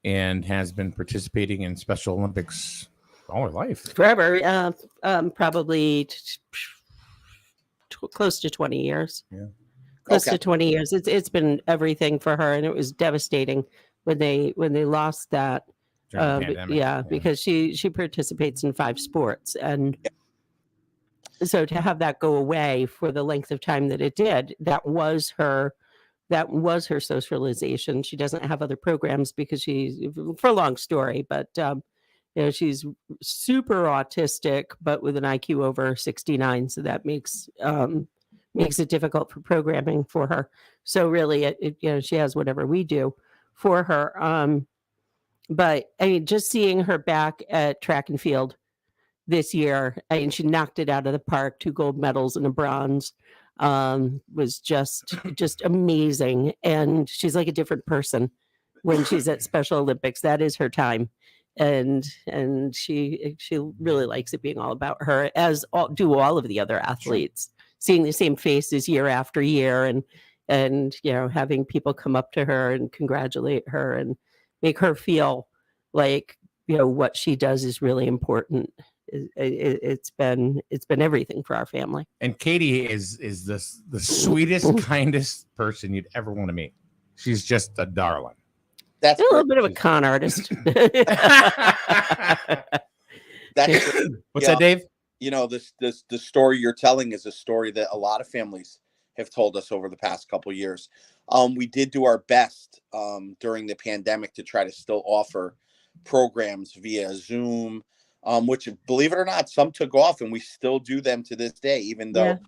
B: and has been participating in Special Olympics all her life.
C: Forever. Probably close to 20 years.
B: Yeah.
C: Close to 20 years. It's been everything for her, and it was devastating when they lost that.
B: During the pandemic.
C: Because she participates in 5 sports, and so to have that go away for the length of time that it did, that was her socialization. She doesn't have other programs because she's, for a long story, but she's super autistic, but with an IQ over 69, so that makes it difficult for programming for her. So really, she has whatever we do for her. But I mean, just seeing her back at track and field this year, I mean, she knocked it out of the park, 2 gold medals and a bronze, was just amazing. And she's like a different person when she's at Special Olympics. That is her time. And she really likes it being all about her, as do all of the other athletes. Seeing the same faces year after year, and having people come up to her and congratulate her and make her feel like what she does is really important. It's been everything for our family.
B: And Katie is the sweetest, kindest person you'd ever want to meet. She's just a darling.
D: That's
C: a little bit of a con artist.
B: What's that, Dave?
D: The story you're telling is a story that a lot of families have told us over the past couple of years. We did do our best during the pandemic to try to still offer programs via Zoom, which, believe it or not, some took off, and we still do them to this day, even though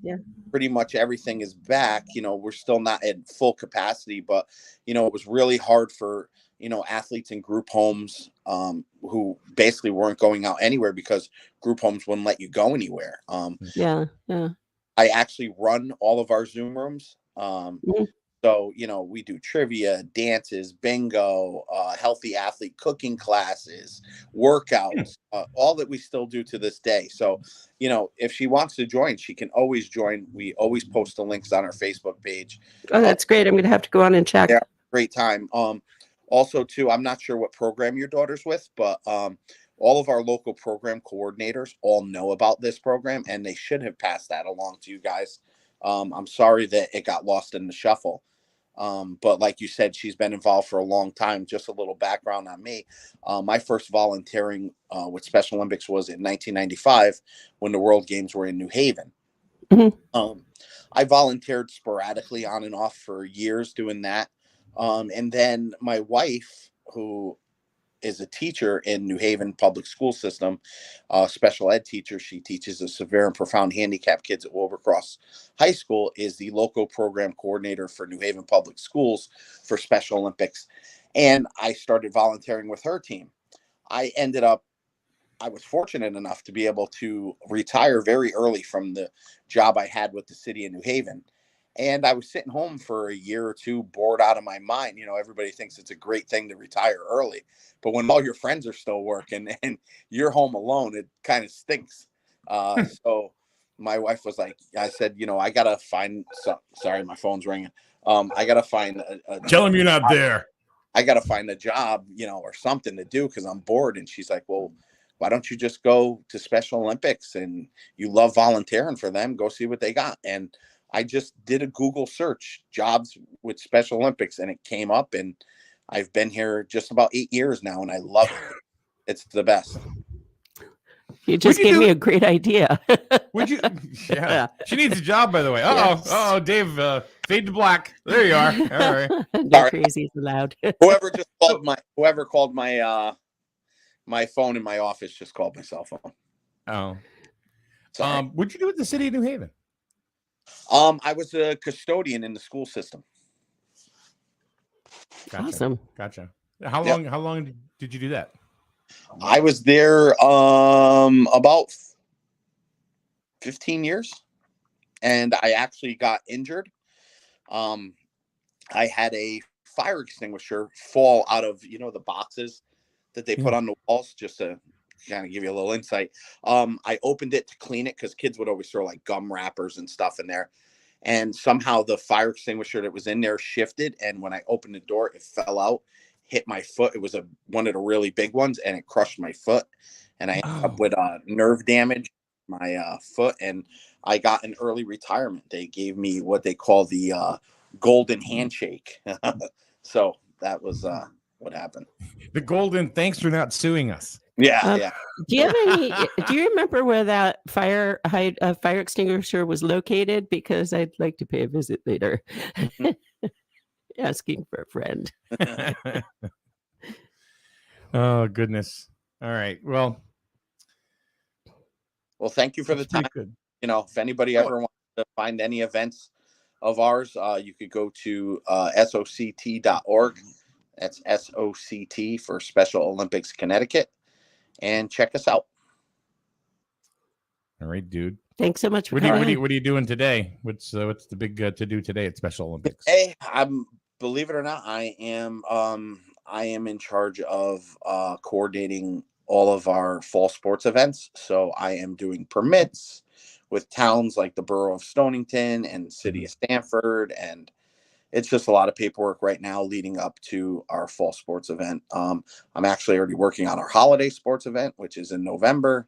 D: pretty much everything is back. We're still not at full capacity, but it was really hard for athletes in group homes who basically weren't going out anywhere because group homes wouldn't let you go anywhere. I actually run all of our Zoom rooms. So, we do trivia, dances, bingo, healthy athlete cooking classes, workouts, all that we still do to this day. So, if she wants to join, she can always join. We always post the links on our Facebook page.
C: Oh, that's great. I'm going to have to go on and check.
D: Yeah, great time. Also, too, I'm not sure what program your daughter's with, but all of our local program coordinators all know about this program, and they should have passed that along to you guys. I'm sorry that it got lost in the shuffle. But like you said, she's been involved for a long time. Just a little background on me. My first volunteering with Special Olympics was in 1995 when the World Games were in New Haven. I volunteered sporadically on and off for years doing that. And then my wife, who is a teacher in New Haven public school system, special ed teacher. She teaches the severe and profound handicap kids at Wilbercross High School, is the local program coordinator for New Haven public schools for Special Olympics. And I started volunteering with her team. I ended up I was fortunate enough to be able to retire very early from the job I had with the city of New Haven. And I was sitting home for a year or two, bored out of my mind. You know, everybody thinks it's a great thing to retire early, but when all your friends are still working and you're home alone, it kind of stinks. So my wife was like, I said, you know, I gotta find some. Sorry, my phone's ringing. I gotta find
B: Tell him you're not there.
D: I gotta find a job, you know, or something to do because I'm bored. And she's like, well, why don't you just go to Special Olympics, and you love volunteering for them, go see what they got. And I just did a Google search, jobs with Special Olympics, and it came up, and I've been here just about 8 years now, and I love it. It's the best.
C: You just gave me a great idea.
B: Would you? Yeah. She needs a job, by the way.
C: Yes.
B: Oh, Dave, fade to black. There you are. All right.
C: No crazy is allowed.
D: Whoever called my phone in my office just called my cell phone.
B: Oh.
D: Sorry.
B: What'd you do with the city of New Haven?
D: I was a custodian in the school system.
B: Gotcha.
C: Awesome.
B: Gotcha. How long did you do that?
D: I was there about 15 years, and I actually got injured. I had a fire extinguisher fall out of, you know, the boxes that they put on the walls, just to kind of give you a little insight. I opened it to clean it because kids would always throw like gum wrappers and stuff in there. And somehow the fire extinguisher that was in there shifted. And when I opened the door, it fell out, hit my foot. It was one of the really big ones, and it crushed my foot. And I ended up with nerve damage, my foot. And I got an early retirement. They gave me what they call the golden handshake. So that was what happened.
B: The golden, thanks for not suing us.
D: Yeah, yeah.
C: Do you have any? Do you remember where that fire extinguisher was located? Because I'd like to pay a visit later. Asking for a friend.
B: Oh goodness! All right. Well,
D: Thank you for the time.
B: Good.
D: You know, if anybody ever wants to find any events of ours, you could go to soct.org. That's SOCT for Special Olympics Connecticut, and check us out.
B: All right, dude.
C: Thanks so much for
B: What
C: coming.
B: are you doing today? What's the big to do today at Special Olympics?
D: Hey, believe it or not, I am in charge of coordinating all of our fall sports events. So I am doing permits with towns like the Borough of Stonington and City of Stamford, and it's just a lot of paperwork right now leading up to our fall sports event. I'm actually already working on our holiday sports event, which is in November.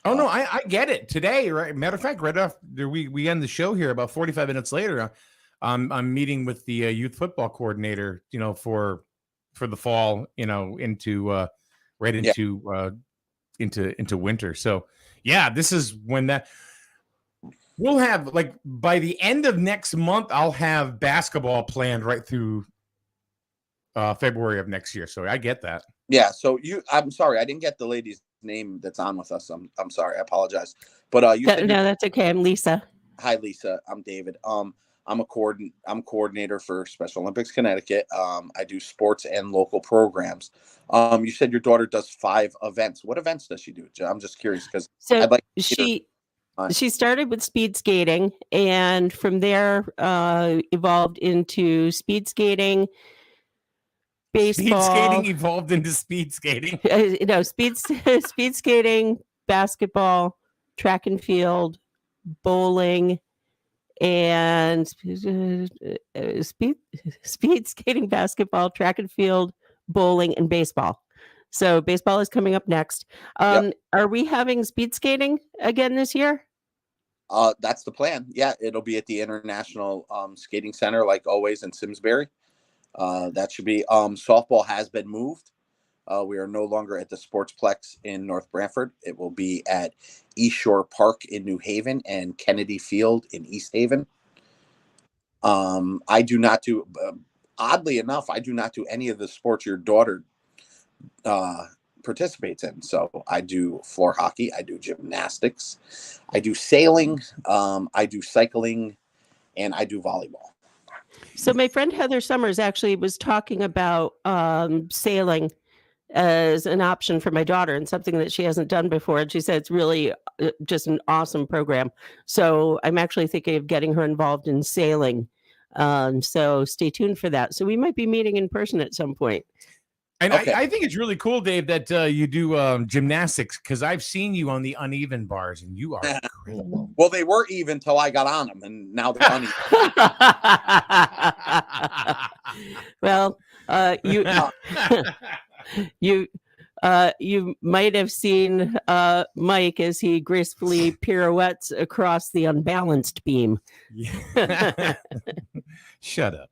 B: Oh no, I get it. Today, right? Matter of fact, right after we end the show here, about 45 minutes later, I'm meeting with the youth football coordinator, you know, for the fall, you know, into winter. So yeah, this is when we'll have, like, by the end of next month, I'll have basketball planned right through February of next year. So I get that.
D: Yeah. So I'm sorry, I didn't get the lady's name that's on with us. I'm sorry. I apologize. But
C: No, that's okay. I'm Lisa.
D: Hi, Lisa. I'm David. I'm coordinator for Special Olympics Connecticut. I do sports and local programs. You said your daughter does 5 events. What events does she do? I'm just curious because
C: she started with speed skating, and from there evolved into speed skating, baseball.
B: Speed skating evolved into speed skating.
C: Speed skating, basketball, track and field, bowling, and speed skating, basketball, track and field, bowling, and baseball. So baseball is coming up next. Are we having speed skating again this year?
D: That's the plan. Yeah, it'll be at the International Skating Center, like always, in Simsbury. That should be. Softball has been moved. We are no longer at the Sportsplex in North Branford. It will be at East Shore Park in New Haven and Kennedy Field in East Haven. I do not do, oddly enough, I do not do any of the sports your daughter participates in. So I do floor hockey, I do gymnastics, I do sailing, I do cycling, and I do volleyball.
C: So my friend Heather Summers actually was talking about sailing as an option for my daughter and something that she hasn't done before. And she said it's really just an awesome program. So I'm actually thinking of getting her involved in sailing. So stay tuned for that. So we might be meeting in person at some point.
B: And
D: Okay.
B: I think it's really cool, Dave, that you do gymnastics, because I've seen you on the uneven bars and you are incredible.
D: Well, they were even till I got on them, and now they're uneven.
C: Well, you might have seen Mike as he gracefully pirouettes across the unbalanced beam.
B: Yeah. Shut up.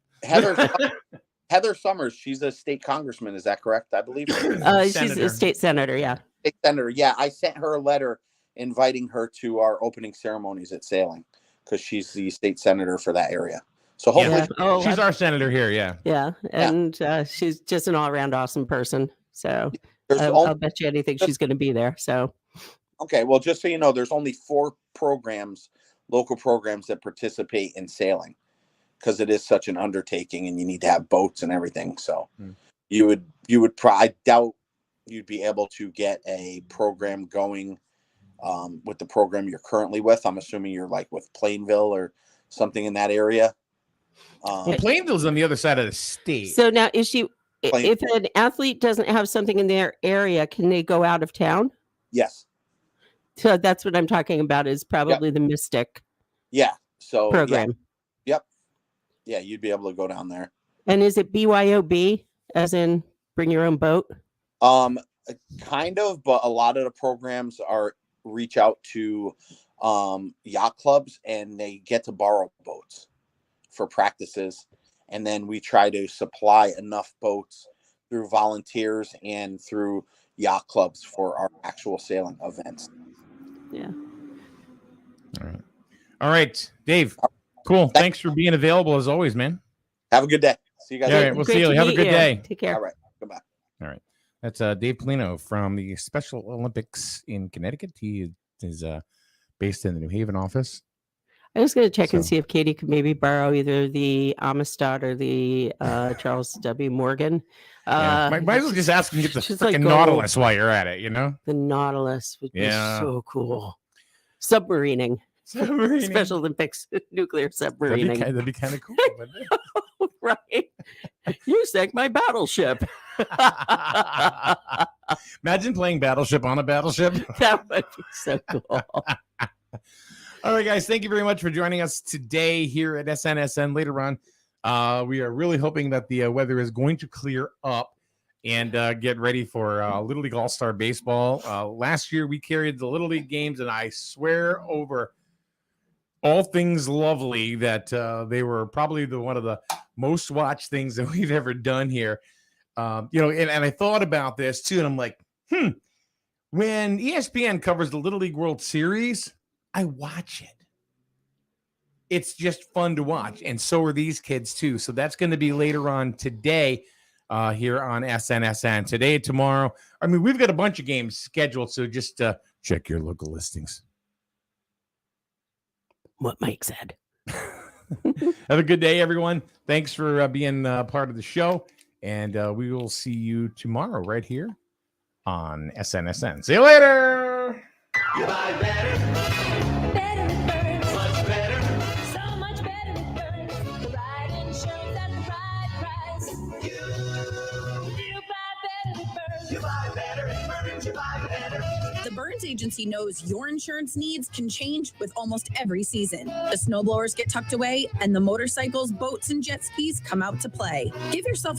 D: Heather Summers, she's a state congressman. Is that correct? I believe.
C: She's a
B: Senator.
C: state senator. Yeah.
D: State senator. Yeah, I sent her a letter inviting her to our opening ceremonies at Sailing because she's the state senator for that area. So hopefully,
C: Yeah. Oh,
B: She's our senator here. Yeah.
C: yeah. And she's just an all around awesome person. So
D: there's
C: I'll bet you anything she's going to be there. So
D: okay. Well, just so you know, there's only 4 programs, local programs that participate in sailing because it is such an undertaking and you need to have boats and everything. So you would I doubt you'd be able to get a program going with the program you're currently with. I'm assuming you're like with Plainville or something in that area.
B: Well, Plainville's on the other side of the state.
C: so now is she?
D: Plain-
C: If an athlete doesn't have something in their area, can they go out of town?
D: Yes.
C: So that's what I'm talking about. Is probably the Mystic
D: Yeah. So
C: program.
D: yeah, you'd be able to go down there.
C: And is it BYOB, as in bring your own boat?
D: Kind of, but a lot of the programs are reach out to yacht clubs and they get to borrow boats for practices. And then we try to supply enough boats through volunteers and through yacht clubs for our actual sailing events.
C: Yeah.
B: All right, Dave. Cool. Thanks for being available as always, man.
D: Have a good day. See you guys
B: All
D: later.
B: right, we'll
C: Great
B: see you.
C: to
B: Have a
C: meet
B: good
C: you.
B: day.
C: Take care.
D: All right. Goodbye.
B: That's Dave Polino from the Special Olympics in Connecticut. He is based in the New Haven office.
C: I was going to check and
B: So-
C: see if Katie could maybe borrow either the Amistad or the Charles W. Morgan.
B: Yeah. Might as well just ask him to get the
C: she's
B: freaking
C: like,
B: Nautilus while you're at it, you know?
C: The Nautilus would
B: Yeah.
C: be so cool. Submarining. Special Olympics, nuclear submarining.
B: That'd be kind of cool. wouldn't it?
C: Right. You sank my battleship.
B: Imagine playing Battleship on a battleship.
C: That would be so cool.
B: All right, guys. Thank you very much for joining us today here at SNSN. Later on, we are really hoping that the weather is going to clear up and get ready for Little League All-Star Baseball. Last year, we carried the Little League games, and I swear over all things lovely that they were probably one of the most watched things that we've ever done here. And I thought about this too, and I'm like, when ESPN covers the Little League World Series, I watch it. It's just fun to watch, and so are these kids too. So that's going to be later on today here on SNSN. Today, tomorrow. I mean, we've got a bunch of games scheduled, so just check your local listings.
C: What Mike said.
B: Have a good day, everyone. Thanks for being part of the show. And we will see you tomorrow right here on SNSN. See you later.
E: You buy better. Better it burns. Much better. So much better it burns. The right insurance at the right price. You buy better it burns. You buy better it burns. You buy better.
F: The Burns Agency knows your insurance needs can change with almost every season. The snowblowers get tucked away and the motorcycles, boats, and jet skis come out to play. Give yourself